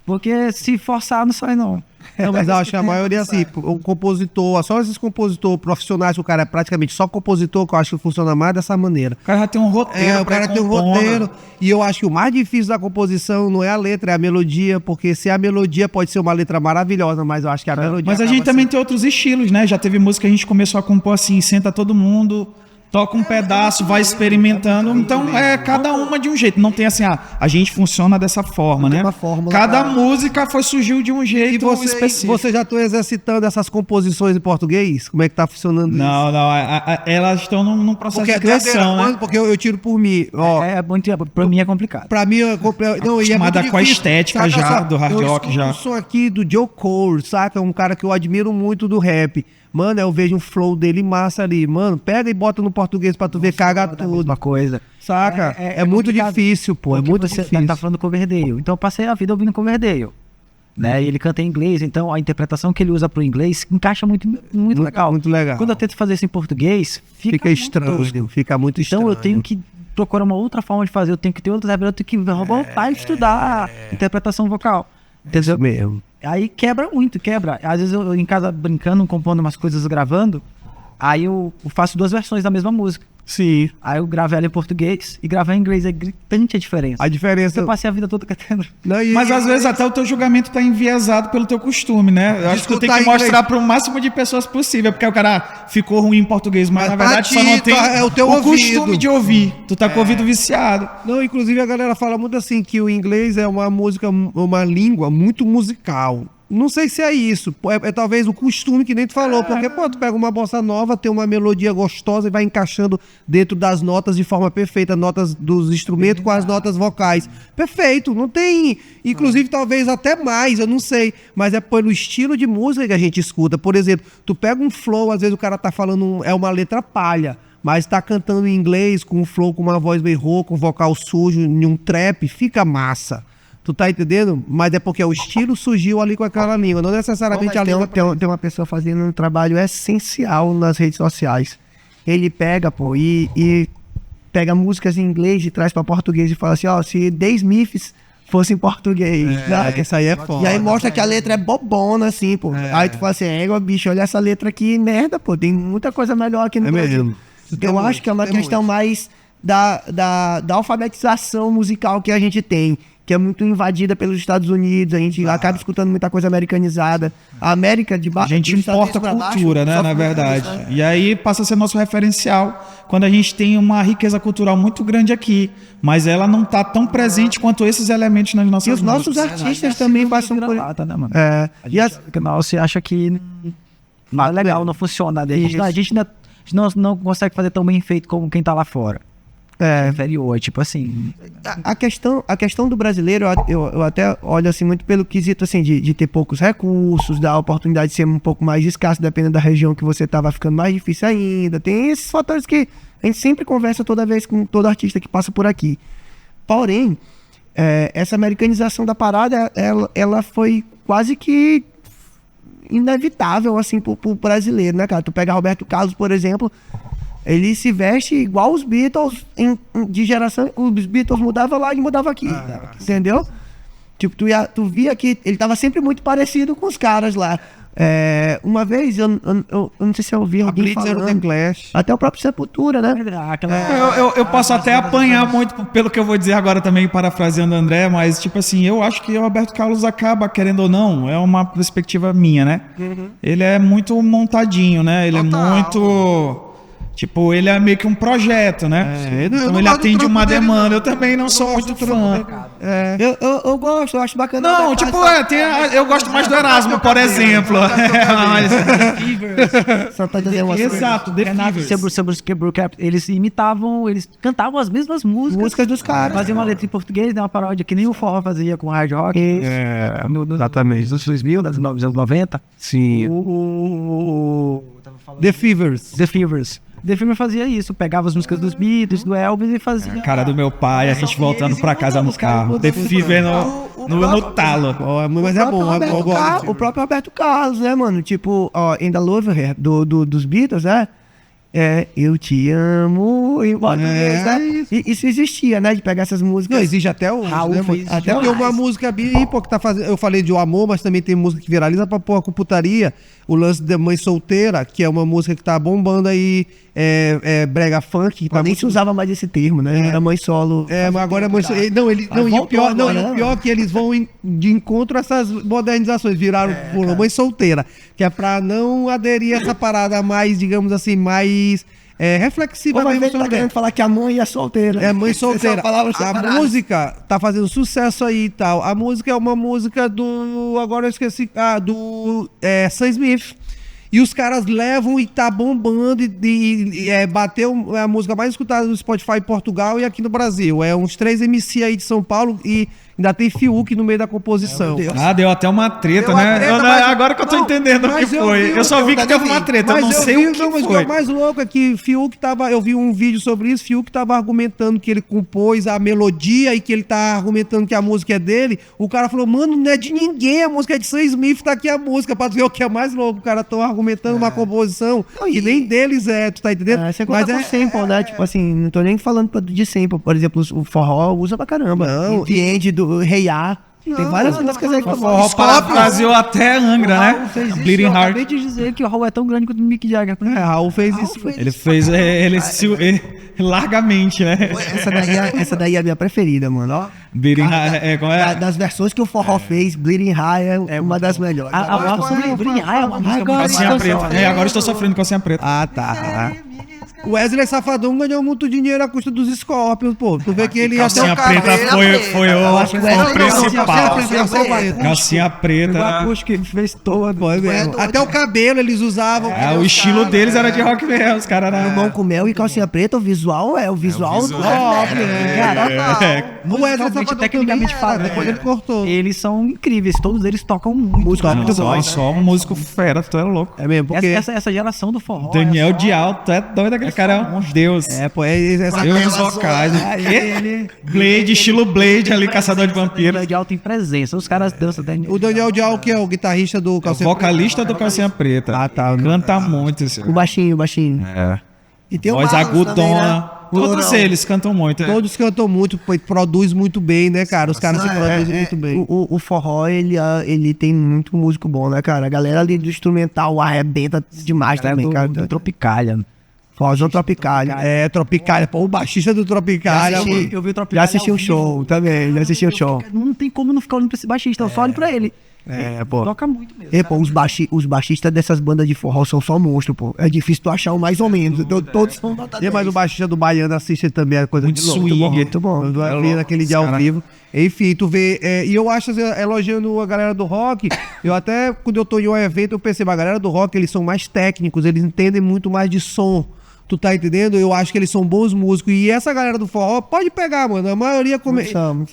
Porque se forçar, não sai não. Não, mas eu acho que a maioria, assim, o compositor, só esses compositores profissionais, que o cara é praticamente só compositor, que eu acho que funciona mais dessa maneira. O cara já tem um roteiro. O cara tem um roteiro, e eu acho que o mais difícil da composição não é a letra, é a melodia, porque se a melodia pode ser uma letra maravilhosa, mas eu acho que a melodia... Mas a gente também tem outros estilos, né? Já teve música que a gente começou a compor assim, senta todo mundo, toca um pedaço, vai experimentando. Então é cada uma de um jeito. Não tem assim, a gente funciona dessa forma, né? uma fórmula Cada pra- música surgiu de um E jeito específico. você já está exercitando essas composições em português? Como é que tá funcionando isso? Não, elas estão num processo de criação, né? Porque eu tiro por mim, ó. Pra mim é complicado. Pra mim, não, e é muito Acostumada com a difícil, estética saca? já Só, do hard eu rock escuto já. o som aqui do Joe Cole, saca? Um cara que eu admiro muito do rap. Mano, eu vejo um flow dele massa ali. Mano, pega e bota no português pra tu ver, caga tudo. Uma coisa. Saca? É muito complicado. difícil, pô. É Porque muito você difícil. tá falando Coverdale. Então eu passei a vida ouvindo Coverdale. Né? E ele canta em inglês, então a interpretação que ele usa pro inglês encaixa muito legal. Muito legal. Quando eu tento fazer isso em português, Fica muito estranho. tosco. Fica muito estranho. Então eu tenho que procurar uma outra forma de fazer, eu tenho que ter outro eu tenho que voltar e estudar a interpretação vocal. Entendeu? mesmo. Aí quebra muito, quebra. Às vezes eu em casa brincando, compondo umas coisas, gravando, aí eu faço 2 versões da mesma música. Sim. Aí eu gravo ela em português e gravar em inglês, é gritante a diferença. A diferença... Eu passei a vida toda cantando. Não, Mas às vezes até o teu julgamento tá enviesado pelo teu costume, né? Eu acho que tu tem que escutar mostrar inglês. pro máximo de pessoas possível, porque o cara ficou ruim em português, mas na pra verdade ti, só não tem é o teu costume ouvido. de ouvir. Tu tá com o ouvido viciado. Não, inclusive a galera fala muito assim que o inglês é uma música, uma língua muito musical. Não sei se é isso, é talvez o costume que nem tu falou, porque pô, tu pega uma bossa nova, tem uma melodia gostosa e vai encaixando dentro das notas de forma perfeita, notas dos instrumentos com as notas vocais. Perfeito, não tem, inclusive talvez até mais, eu não sei, mas é pelo estilo de música que a gente escuta. Por exemplo, tu pega um flow, às vezes o cara tá falando, é uma letra palha, mas tá cantando em inglês com um flow, com uma voz bem rouca, um vocal sujo, em um trap, fica massa. Tu tá entendendo? Mas é porque o estilo surgiu ali com aquela língua, não necessariamente a língua. Tem uma pessoa fazendo um trabalho essencial nas redes sociais. Ele pega, pô, e pega músicas em inglês e traz pra português e fala assim, ó, se The Smiths fosse em português. né? Essa aí é foda. E aí mostra que a letra é bobona, assim, pô. Aí tu fala assim, bicho, olha essa letra aqui, merda, pô, tem muita coisa melhor aqui no Brasil. mesmo. Eu acho que é uma questão mais da alfabetização musical que a gente tem, que é muito invadida pelos Estados Unidos, a gente acaba escutando muita coisa americanizada. A América de A baixo... gente importa cultura, né, na verdade. E aí passa a ser nosso referencial quando a gente tem uma riqueza cultural muito grande aqui, mas ela não tá tão presente quanto esses elementos nas nossas E os nossos músicas. artistas também passam por... Lata, né, mano? É, e as... Não, você acha que não é legal, não funciona. A gente não consegue fazer tão bem feito como quem tá lá fora. É inferior, tipo assim. A questão do brasileiro, eu até olho assim muito pelo quesito assim, de ter poucos recursos, da oportunidade de ser um pouco mais escasso, dependendo da região que você tá, vai ficando mais difícil ainda. Tem esses fatores que a gente sempre conversa toda vez com todo artista que passa por aqui. Porém, essa americanização da parada, ela foi quase que inevitável, assim, pro brasileiro, né, cara? Tu pega Roberto Carlos, por exemplo, ele se veste igual os Beatles de geração. Os Beatles mudavam lá e mudava aqui. Entendeu? Tipo, tu via que ele tava sempre muito parecido com os caras lá. Uma vez, eu não sei se eu ouvi alguém falando. Clash. Até o próprio Sepultura, né? Eu posso até apanhar muito pelo que eu vou dizer agora também, parafraseando o André, mas tipo assim, eu acho que o Roberto Carlos acaba, querendo ou não, é uma perspectiva minha, né? Ele é muito montadinho, né? Ele é muito... Tipo, ele é meio que um projeto, né? Então ele atende uma demanda. Eu também não sou muito fã. Eu gosto, eu acho bacana. Não, tipo, eu gosto mais do Erasmo, por exemplo. Só tá dizendo uma Exato, The Fevers. Eles imitavam, eles cantavam as mesmas músicas dos caras. Faziam uma letra em português, né, uma paródia que nem o forró fazia com hard rock. Exatamente. Nos 2000, nos anos 90. Sim. The Fevers. The Fevers fazia isso, pegava as músicas dos Beatles, do Elvis e fazia. A cara do meu pai, a gente voltando pra casa no carro. The Fever no talo. Mas é bom, eu gosto. O próprio Roberto Carlos, né, mano? Tipo, In the Love Here, dos Beatles, né? Eu te amo em português, né? E isso existia, né? De pegar essas músicas. Não, existe até o. Raul né, fez até demais. tem uma música aí, pô, que tá fazendo. Eu falei de O Amor, mas também tem música que viraliza pra pôr a computaria. O lance da Mãe Solteira, que é uma música que tá bombando aí, brega funk. Que tá Mas nem muito- se usava mais esse termo, né? Era mãe solo. mas agora é mãe solteira. Não, e o voltou pior, não, e agora, o pior é que eles vão de encontro a essas modernizações, viraram por Mãe Solteira, que é pra não aderir a essa parada mais, digamos assim, mais reflexiva Ou vai ver mesmo que tá sobre- querendo falar que a mãe é solteira. É Mãe Solteira. Essa palavra A separada. música tá fazendo sucesso aí e tal. A música é uma música do. Agora eu esqueci. Do Sam Smith. E os caras levam e tá bombando bateu a música mais escutada do Spotify em Portugal e aqui no Brasil. É uns 3 MC aí de São Paulo e ainda tem Fiuk no meio da composição. Deu até uma treta, Deu uma né? treta, mas- Agora que eu tô não, entendendo o que mas foi. vi Eu só vi que teve vi. uma treta, eu Mas não sei vi, o que mas foi. o mais louco é que Fiuk tava. Eu vi um vídeo sobre isso. Fiuk tava argumentando que ele compôs a melodia e que ele tá argumentando que a música é dele. O cara falou, mano, não é de ninguém, a música é de Sam Smith, tá aqui a música. Pra tu ver o que é mais louco. O cara tá argumentando uma composição que nem deles tu tá entendendo? Você conta com sample, né? Tipo assim, não tô nem falando de sample. Por exemplo, o forró usa pra caramba. Não, Entende do Rei A. Tem várias músicas aí que O forró parafraseou até Angra, né? Bleeding Eu Heart. acabei de dizer que o Raul é tão grande quanto o Mick Jagger. Raul fez isso. Ele fez largamente, né? Essa daí é a minha preferida, mano. Ó, Bleeding Heart, como é? das versões que o forró fez, Bleeding High é uma das melhores. A versão de Bleeding Heart é uma música muito Calcinha preta. Agora estou sofrendo com calcinha preta. Ah, tá. O Wesley Safadão ganhou muito dinheiro à custa dos Scorpions, pô. Tu vê que ele Calcinha preta foi o principal. Calcinha O preta. acústico que fez todo. Até o cabelo eles usavam. O estilo deles era de rock mesmo. Os caras eram. Mão com mel e calcinha preta, o visual é o visual. O Wesley Musicalmente, tecnicamente falando, depois ele cortou. Eles são incríveis, todos eles tocam muito. Só um músico fera, tu é louco. É mesmo, porque... Essa geração do forró. Daniel Dial, tu é doido, aquele cara é um deus. Deus vocais. Blade, estilo Blade ali, caçador de vampiro. De alta em presença. Os caras dançam. O Daniel Dial, que é o guitarrista do Calcinha Vocalista do Calcinha Preta. Ah, tá. Canta muito, esse. O baixinho. É. E tem o Voz Marlos também, né? agudona. Todos eles cantam muito, né? Todos cantam muito, produz muito bem, né, cara? Os caras se produzem muito bem. O forró, ele tem muito músico bom, né, cara? A galera ali do instrumental arrebenta demais também, cara. do Tropicália. Forrozão Tropicália. Tropicália. Pô, o baixista do Tropicália. Eu vi o Já Tropicália. assisti um show também, já assisti um show. Não tem como não ficar olhando pra esse baixista, eu só olho pra ele. Pô. Toca muito mesmo. E, pô, os baixistas dessas bandas de forró são só monstros, pô. É difícil tu achar um mais ou menos. Todos são nota Mas o 10. baixista do Baiano assiste também a coisa Muito de louco. swing. Muito bom. Eu vi naquele dia ao vivo. Enfim, tu vê. E eu acho, assim, elogiando a galera do rock, eu até, quando eu tô em um evento, eu percebo, a galera do rock, eles são mais técnicos, eles entendem muito mais de som. Tu tá entendendo? Eu acho que eles são bons músicos. E essa galera do forró, pode pegar, mano. A maioria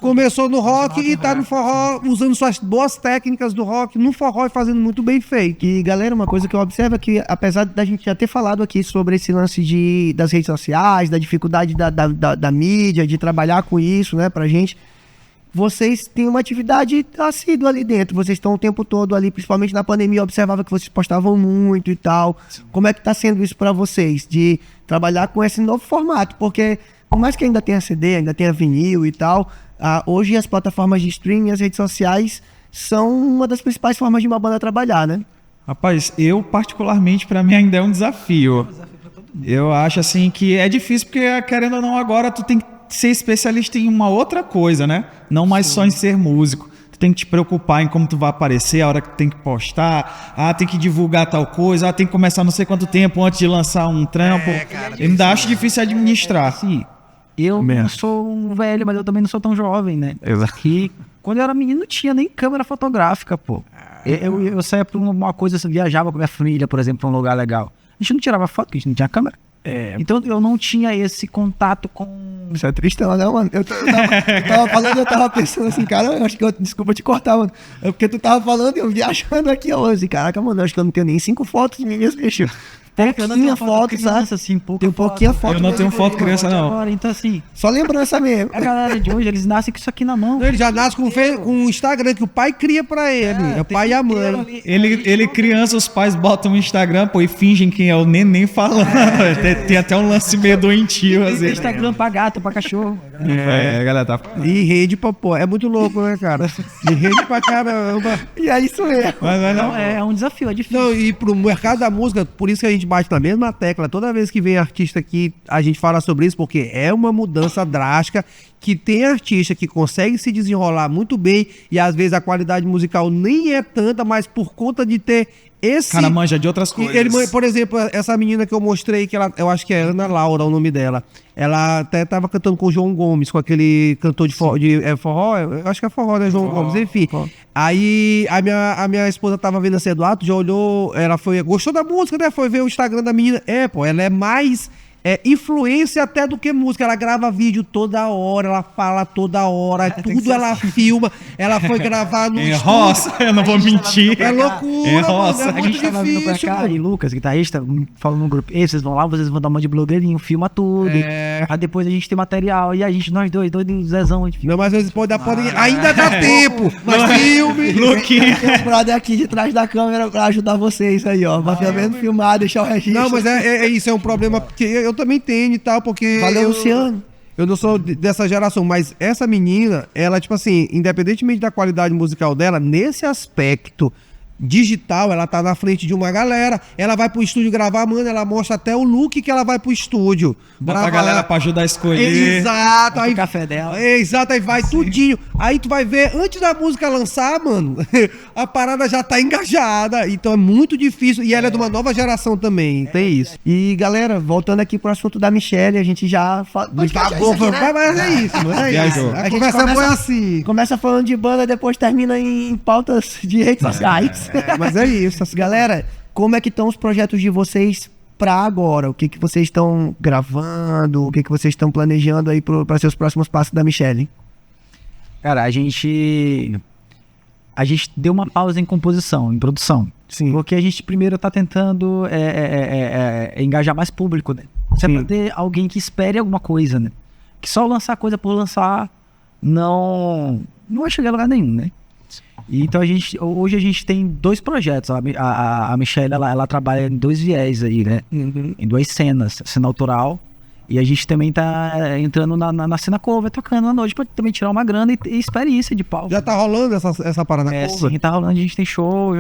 começou no rock e tá no forró, usando suas boas técnicas do rock, no forró e fazendo muito bem feito. E, galera, uma coisa que eu observo é que, apesar da gente já ter falado aqui sobre esse lance das redes sociais, da dificuldade da mídia, de trabalhar com isso, né, pra gente, vocês têm uma atividade assídua ali dentro. Vocês estão o tempo todo ali, principalmente na pandemia, eu observava que vocês postavam muito e tal. Como é que tá sendo isso pra vocês, de trabalhar com esse novo formato? Porque, por mais que ainda tenha CD, ainda tenha vinil e tal, hoje as plataformas de streaming, as redes sociais, são uma das principais formas de uma banda trabalhar, né? Rapaz, eu particularmente, pra mim ainda é um desafio. Eu acho assim que é difícil porque, querendo ou não, agora tu tem que ser especialista em uma outra coisa, né? Não mais só em ser músico. Tu tem que te preocupar em como tu vai aparecer, a hora que tem que postar, tem que divulgar tal coisa, tem que começar não sei quanto tempo antes de lançar um trampo. Eu ainda acho difícil administrar. Assim, eu não sou um velho, mas eu também não sou tão jovem, né? E quando eu era menino, não tinha nem câmera fotográfica, pô. Eu saía pra uma coisa, eu viajava com minha família, por exemplo, pra um lugar legal. A gente não tirava foto, porque a gente não tinha câmera. Então eu não tinha esse contato com... Isso é tristão, né, mano? Eu tava falando, eu tava pensando assim, cara, eu acho que desculpa te cortar, mano. É porque tu tava falando e eu viajando aqui, ó, assim, caraca, mano, eu acho que eu não tenho nem 5 fotos minhas, bicho. pouquinha foto, sabe? assim, Tem um pouquinho foto. Eu não tenho foto criança, não. Agora, então assim, Só lembrança mesmo. a galera de hoje, eles nascem com isso aqui na mão. Ele já nasce com o Instagram que o pai cria pra ele. É o pai e a mãe. Ele criança, os pais botam o Instagram, pô, e fingem quem é o neném falando. Tem até um lance meio doentio, Tem assim. Instagram pra gato, pra cachorro. A galera tá... E rede pra pô. É muito louco, né, cara? E rede pra caramba. E é isso mesmo. Mas não. Então é um desafio, é difícil. Não, e pro mercado da música, por isso que a gente bate na mesma tecla. Toda vez que vem artista aqui, a gente fala sobre isso, porque é uma mudança drástica, que tem artista que consegue se desenrolar muito bem, e às vezes a qualidade musical nem é tanta, mas por conta de ter esse... Cara, manja de outras coisas. Por exemplo, essa menina que eu mostrei, que eu acho que é Ana Laura o nome dela. Ela até tava cantando com o João Gomes, com aquele cantor de forró, eu acho que é forró, né, João Gomes, enfim. Aí a minha esposa tava vendo esse Eduardo, já olhou, gostou da música, né, foi ver o Instagram da menina. Pô, ela é mais... influência até do que música. Ela grava vídeo toda hora, ela fala toda hora, tudo ela filma. Ela foi gravar no Em estúdio. roça, eu não vou mentir. É loucura, Em mano, roça. é A muito gente tava vindo pra difícil, cá mano. e Lucas, guitarrista, falou no grupo, vocês vão lá, vocês vão dar uma de blogueirinho, filma tudo. Aí depois a gente tem material, e a gente, nós dois do Zezão, a gente filma. Não, mas eles podem ainda dá tempo. Mas filme. Luquinha. Tem um brother aqui de trás da câmera pra ajudar vocês aí, ó. Pra pelo menos filmar, deixar o registro. Não, mas é isso, é um problema que eu também tenho e tal, porque Valeu, Luciano. eu não sou dessa geração, mas essa menina, ela, tipo assim, independentemente da qualidade musical dela, nesse aspecto digital, ela tá na frente de uma galera, ela vai pro estúdio gravar, mano, ela mostra até o look que ela vai pro estúdio. Bota a gravar. galera pra ajudar a escolher. Exato, aí o café dela. Exato, aí vai tudinho. Aí tu vai ver, antes da música lançar, mano, a parada já tá engajada. Então é muito difícil. E ela é de uma nova geração também, tem isso. E galera, voltando aqui pro assunto da Michelle, a gente já Acabou, mas é isso, mano. É Viajou. isso. A gente conversa começa- foi assim. começa falando de banda, depois termina em pautas de redes sociais. Mas é isso. Galera, como é que estão os projetos de vocês pra agora? O que vocês estão gravando? O que vocês estão planejando aí para seus próximos passos da Michelle? Cara, a gente deu uma pausa em composição, em produção. Sim. Porque a gente primeiro tá tentando engajar mais público, né? Você Sim. vai ter alguém que espere alguma coisa, né? Que só lançar coisa por lançar não vai chegar a lugar nenhum, né? E então hoje a gente tem 2 projetos. A Michelle, ela trabalha em 2 viés aí, né? Em 2 cenas, cena autoral. E a gente também tá entrando na cena cover, tocando na noite pra também tirar uma grana e experiência de palco. Já tá rolando essa parada cover? Sim, tá rolando, a gente tem show,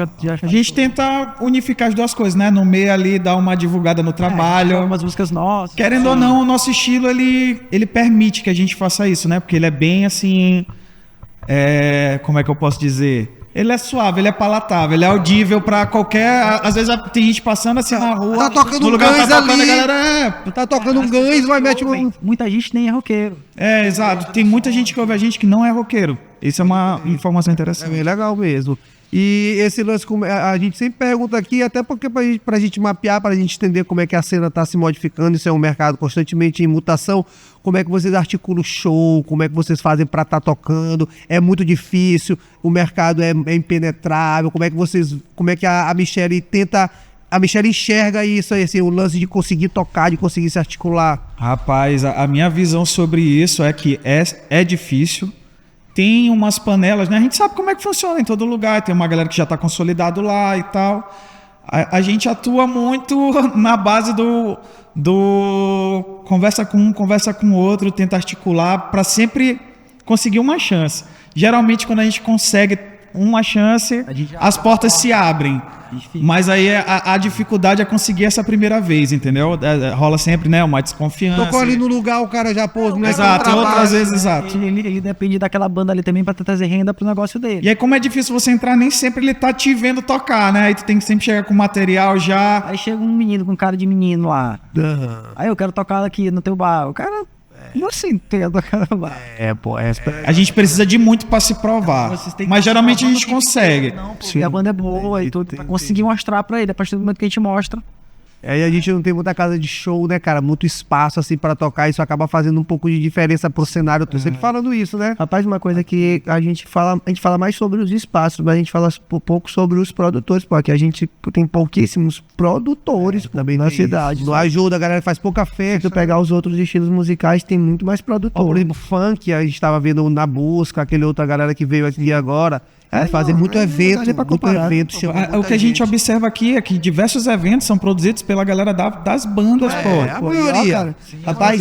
A gente tenta unificar as duas coisas, né? No meio ali, dar uma divulgada no trabalho. umas músicas nossas. Querendo ou não, o nosso estilo, ele permite que a gente faça isso, né? Porque ele é bem assim... como é que eu posso dizer? Ele é suave, ele é palatável, ele é audível pra qualquer... Às vezes tem gente passando assim na rua... Tá tocando no um lugar Guns tá tocando, ali. a galera... Tá tocando um Guns, vai meter um... Muita gente nem é roqueiro. exato. Tem muita gente que ouve a gente que não é roqueiro. Isso é uma informação É interessante. bem legal mesmo. E esse lance, a gente sempre pergunta aqui, até porque pra gente mapear, pra gente entender como é que a cena tá se modificando, isso é um mercado constantemente em mutação, como é que vocês articulam o show, como é que vocês fazem pra estar tocando, é muito difícil, o mercado é impenetrável, como é que a Michelle tenta... A Michelle enxerga isso aí, assim, o lance de conseguir tocar, de conseguir se articular. Rapaz, a minha visão sobre isso é que é difícil. Tem umas panelas, né? A gente sabe como é que funciona em todo lugar. Tem uma galera que já está consolidado lá e tal. A gente atua muito na base do conversa com um, conversa com o outro, tenta articular para sempre conseguir uma chance. Geralmente, quando a gente consegue uma chance, as portas se abrem. Mas aí a dificuldade é conseguir essa primeira vez, entendeu? Rola sempre, né, uma desconfiança. Tocou ali no lugar, o cara já pôs... Né, Exato, outras vezes, exato. Ele depende daquela banda ali também pra trazer renda pro negócio dele. E aí, como é difícil você entrar, nem sempre ele tá te vendo tocar, né? Aí tu tem que sempre chegar com material já. Aí chega um menino com cara de menino lá. Aí eu quero tocar aqui no teu bar. O cara não se entende tocar no bar. A gente precisa de muito pra se provar. Vocês têm que Mas geralmente a mostrar gente consegue. Não, porque a banda é boa e tudo. Pra conseguir mostrar pra ele. A partir do momento que a gente mostra, Aí a gente não tem muita casa de show, né, cara? Muito espaço, assim, pra tocar. Isso acaba fazendo um pouco de diferença pro cenário. Eu tô sempre falando isso, né? Rapaz, uma coisa que a gente fala mais sobre os espaços, mas a gente fala pouco sobre os produtores, porque a gente tem pouquíssimos produtores também na cidade. Não ajuda, a galera faz pouca festa. Se tu pegar os outros estilos musicais, tem muito mais Ó, por produtores. exemplo, funk, a gente tava vendo Na Busca, aquele outra galera que veio aqui agora. Fazer muito evento, dá nem pra muito comparar. evento. chama O muita que a gente observa aqui é que diversos eventos são produzidos pela galera das bandas, a pô. maioria. Cara, rapaz,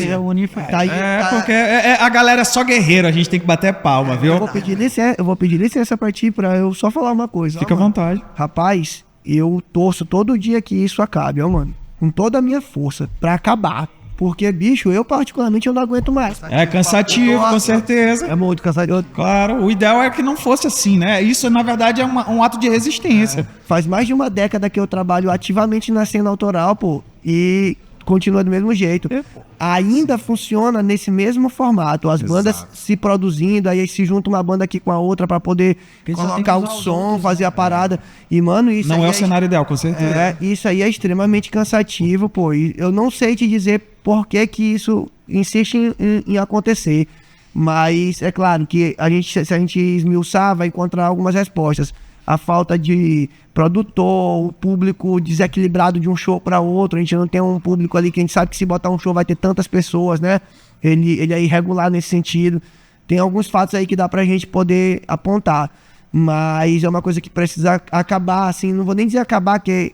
tá aí, Porque a galera é só guerreiro, a gente tem que bater palma, viu? eu vou pedir licença pra ti, pra eu só falar uma coisa. Fica à vontade. Rapaz, eu torço todo dia que isso acabe, ó, mano. Com toda a minha força, pra acabar. Porque, bicho, eu particularmente eu não aguento mais. É cansativo, com certeza. É muito cansativo. Claro, o ideal é que não fosse assim, né? Isso, na verdade, é um ato de resistência. Faz mais de uma década que eu trabalho ativamente na cena autoral, pô, e continua do mesmo jeito. Ainda funciona nesse mesmo formato. As bandas se produzindo, aí se junta uma banda aqui com a outra pra poder colocar o som, fazer a parada. E, mano, isso Não aí é o cenário ideal, com certeza. isso aí é extremamente cansativo, pô. E eu não sei te dizer por que que isso insiste em acontecer. Mas é claro que se a gente esmiuçar, vai encontrar algumas respostas. A falta de produtor, o público desequilibrado de um show para outro. A gente não tem um público ali que a gente sabe que se botar um show vai ter tantas pessoas, né? Ele é irregular nesse sentido. Tem alguns fatos aí que dá pra gente poder apontar. Mas é uma coisa que precisa acabar, assim, não vou nem dizer acabar, que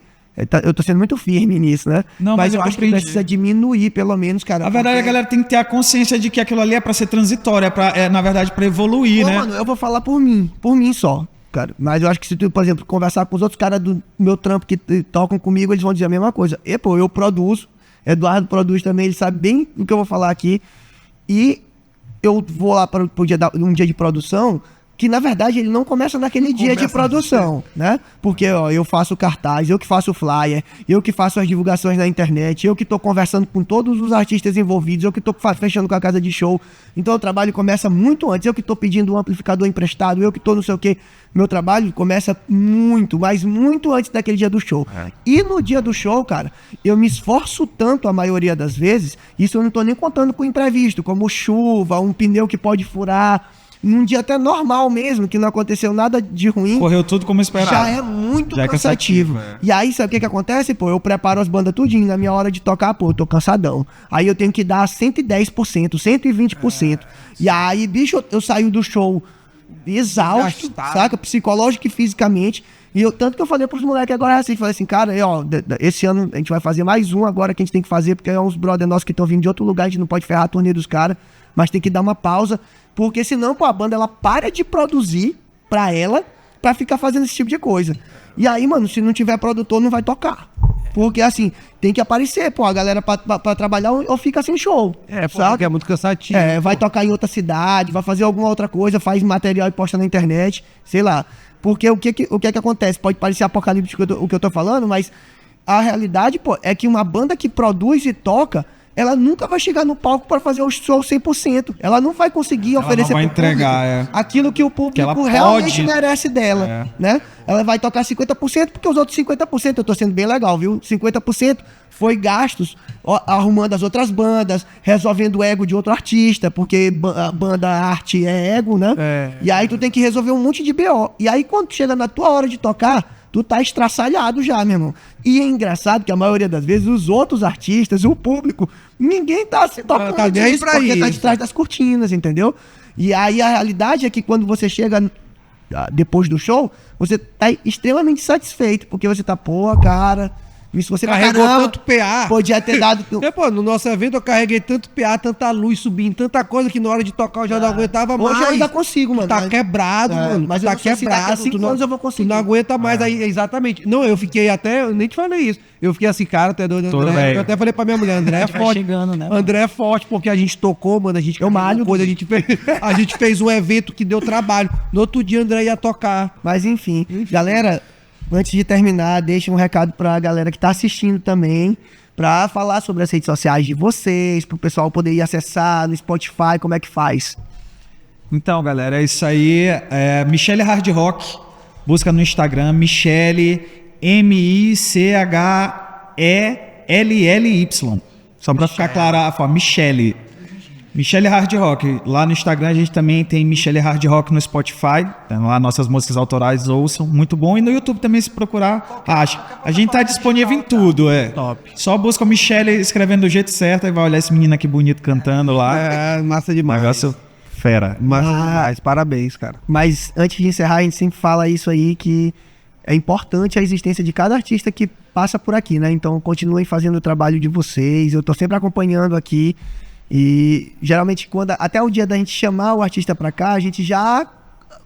eu tô sendo muito firme nisso, né? Não, mas eu eu acho que compreendi. precisa diminuir, pelo menos, cara. A verdade é que a galera tem que ter a consciência de que aquilo ali é pra ser transitório, na verdade, pra evoluir, Pô, né? mano, eu vou falar por mim só, cara. Mas eu acho que se tu, por exemplo, conversar com os outros caras do meu trampo que tocam comigo, eles vão dizer a mesma coisa. Pô, eu produzo, Eduardo produz também, ele sabe bem o que eu vou falar aqui. E eu vou lá para um dia de produção, que na verdade ele não começa naquele dia de produção, né? Porque ó, eu faço cartaz, eu que faço flyer, eu que faço as divulgações na internet, eu que tô conversando com todos os artistas envolvidos, eu que tô fechando com a casa de show. Então o trabalho começa muito antes, eu que tô pedindo um amplificador emprestado, eu que tô não sei o quê. Meu trabalho começa muito, mas muito antes daquele dia do show. E no dia do show, cara, eu me esforço tanto a maioria das vezes, isso eu não tô nem contando com imprevisto, como chuva, um pneu que pode furar, num dia até normal mesmo, que não aconteceu nada de ruim, Correu tudo como esperado. já é muito Já é cansativo. cansativo, E aí, sabe o que acontece? Pô, eu preparo as bandas tudinho, na minha hora de tocar, pô, eu tô cansadão. Aí eu tenho que dar 110%, 120%. E aí, bicho, eu saio do show exausto, saca? Psicológico e fisicamente. E eu, tanto que eu falei pros moleques agora assim, falei assim, cara, ó, esse ano a gente vai fazer mais um agora que a gente tem que fazer, porque é uns brother nossos que estão vindo de outro lugar, a gente não pode ferrar a turnê dos caras, mas tem que dar uma pausa, porque senão, pô, a banda ela para de produzir pra ela, pra ficar fazendo esse tipo de coisa. E aí, mano, se não tiver produtor, não vai tocar. Porque assim, tem que aparecer, pô, a galera pra trabalhar ou fica sem show. Porque é muito cansativo. Vai tocar em outra cidade, vai fazer alguma outra coisa, faz material e posta na internet, sei lá. Porque o que que acontece? Pode parecer apocalíptico o que eu tô falando, mas a realidade, pô, é que uma banda que produz e toca, ela nunca vai chegar no palco para fazer o show 100%. Ela não vai conseguir oferecer não vai pro público entregar, aquilo que o Que ela público realmente pode. merece dela, né? Ela vai tocar 50%, porque os outros 50%, eu tô sendo bem legal, viu? 50% foi gastos arrumando as outras bandas, resolvendo o ego de outro artista, porque a banda arte é ego, né? E aí tu tem que resolver um monte de BO. E aí quando chega na tua hora de tocar, tu tá estraçalhado já, meu irmão. E é engraçado que a maioria das vezes os outros artistas, o público, ninguém tá se tocando Tá nem disso, pra porque tá isso. de trás das cortinas, entendeu? E aí a realidade é que quando você chega depois do show, você tá extremamente satisfeito, porque você tá, pô, cara, isso você Carregou caramba, tanto PA. podia ter dado... Pô, no nosso evento eu carreguei tanto PA, tanta luz subindo, tanta coisa que na hora de tocar eu já não aguentava mais. Hoje eu ainda consigo, mano. Tá quebrado, mano. mas eu Tá não sei se daqui a quebrado. 5 anos eu vou conseguir. Tu não aguenta mais aí, exatamente. Não, eu fiquei até, eu nem te falei isso. Eu fiquei assim, cara, tu é doido, Tô André. bem. Eu até falei pra minha mulher, André é vai forte. chegando, né, André é forte, porque a gente tocou, mano, a gente malho coisa, a gente fez um evento que deu trabalho. No outro dia, André ia tocar. Mas enfim, galera, antes de terminar, deixa um recado pra galera que tá assistindo também, pra falar sobre as redes sociais de vocês, pro pessoal poder ir acessar no Spotify, como é que faz? Então, galera, é isso aí. Michele Hard Rock. Busca no Instagram, Michele, Michele LLY. Só pra ficar clara a forma, Michele. Michele Hard Rock. Lá no Instagram a gente também tem Michele Hard Rock no Spotify. Tem lá nossas músicas autorais, ouçam. Muito bom. E no YouTube também, se procurar, acha. A gente tá disponível em tudo, Top. Só busca o Michele escrevendo do jeito certo e vai olhar esse menino aqui bonito cantando lá. É, massa demais. Negócio fera. Massa demais. Parabéns, cara. Mas antes de encerrar, a gente sempre fala isso aí, que é importante a existência de cada artista que passa por aqui, né? Então continuem fazendo o trabalho de vocês. Eu tô sempre acompanhando aqui. E geralmente até o dia da gente chamar o artista pra cá, a gente já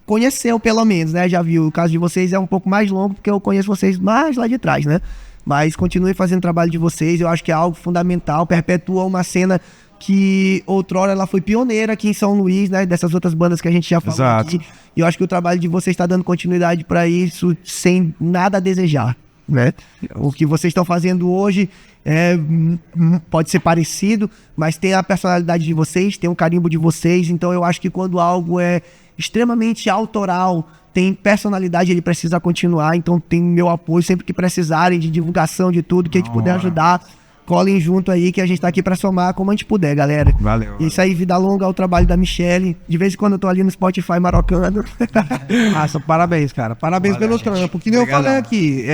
conheceu pelo menos, né? Já viu. O caso de vocês é um pouco mais longo, porque eu conheço vocês mais lá de trás, né? Mas continuem fazendo o trabalho de vocês, eu acho que é algo fundamental, perpetua uma cena que outrora ela foi pioneira aqui em São Luís, né? Dessas outras bandas que a gente já falou. Exato. Aqui. E eu acho que o trabalho de vocês está dando continuidade para isso, sem nada a desejar, né? O que vocês estão fazendo hoje pode ser parecido, mas tem a personalidade de vocês, tem o carimbo de vocês. Então eu acho que quando algo é extremamente autoral, tem personalidade, ele precisa continuar. Então tem meu apoio sempre que precisarem de divulgação de tudo, que a gente puder ajudar. Colhem junto aí, que a gente tá aqui pra somar como a gente puder, galera. Valeu. Isso aí, vida longa ao trabalho da Michele. De vez em quando eu tô ali no Spotify marocando. Massa, parabéns, cara. Parabéns pelo trampo. Que nem eu falei aqui.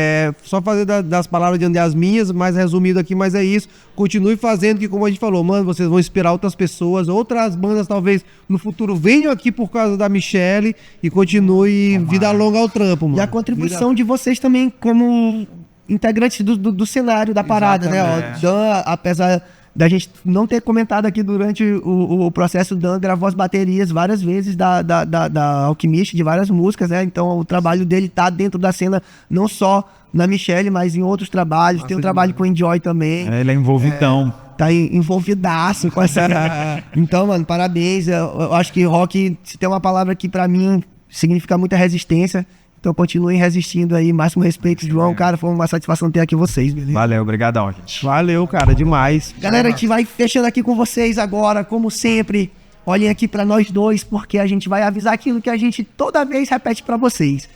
Só fazer das palavras de André as minhas, mais resumido aqui, mas é isso. Continue fazendo, que como a gente falou, mano, vocês vão inspirar outras pessoas, outras bandas talvez no futuro venham aqui por causa da Michele e continue vida longa ao trampo, mano. E a contribuição de vocês também como integrantes do cenário da parada, né? Ó, Dan, apesar da gente não ter comentado aqui durante o processo, Dan gravou as baterias várias vezes da Alquimista, de várias músicas, né? Então o trabalho dele tá dentro da cena, não só na Michele, mas em outros trabalhos. Tem um trabalho com o Enjoy também. Ele é envolvidão. Tá envolvidaço com essa... Então, mano, parabéns. Eu acho que rock, se tem uma palavra que pra mim significa muita resistência. Então continuem resistindo aí, máximo respeito, João, cara, foi uma satisfação ter aqui vocês, beleza? Valeu, obrigadão, gente. Valeu, cara, demais. Galera, a gente vai fechando aqui com vocês agora, como sempre. Olhem aqui pra nós dois, porque a gente vai avisar aquilo que a gente toda vez repete pra vocês.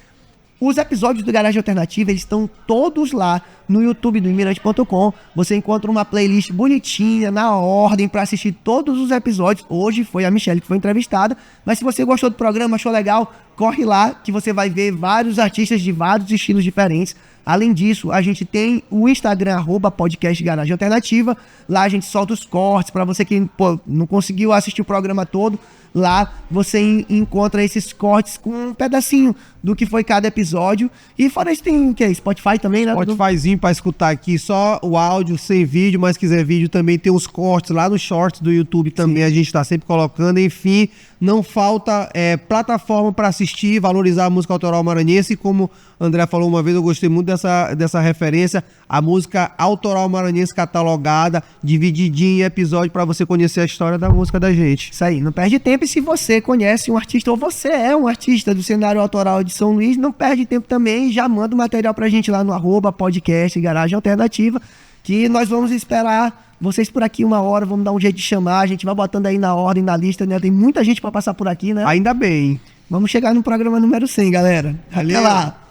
Os episódios do Garagem Alternativa, eles estão todos lá no YouTube do Imirante.com. Você encontra uma playlist bonitinha, na ordem, para assistir todos os episódios. Hoje foi a Michele que foi entrevistada, mas se você gostou do programa, achou legal, corre lá que você vai ver vários artistas de vários estilos diferentes. Além disso, a gente tem o Instagram, @podcast Garagem Alternativa. Lá a gente solta os cortes, para você que não conseguiu assistir o programa todo. Lá você encontra esses cortes com um pedacinho do que foi cada episódio. E fora isso tem o que? Spotify também, né? Spotifyzinho pra escutar aqui, só o áudio, sem vídeo, mas quiser vídeo também tem os cortes lá no Shorts do YouTube também. Sim. A gente tá sempre colocando, enfim, não falta plataforma para assistir, valorizar a música autoral maranhense. E como o André falou uma vez, eu gostei muito dessa referência, a música autoral maranhense catalogada, divididinha em episódio para você conhecer a história da música da gente. Isso aí, não perde tempo. E se você conhece um artista, ou você é um artista do cenário autoral de São Luís, não perde tempo também, já manda o material pra gente lá no @podcast Garagem Alternativa, que nós vamos esperar vocês por aqui uma hora, vamos dar um jeito de chamar, a gente vai botando aí na ordem, na lista, né? Tem muita gente pra passar por aqui, né? Ainda bem. Vamos chegar no programa número 100, galera. Até lá.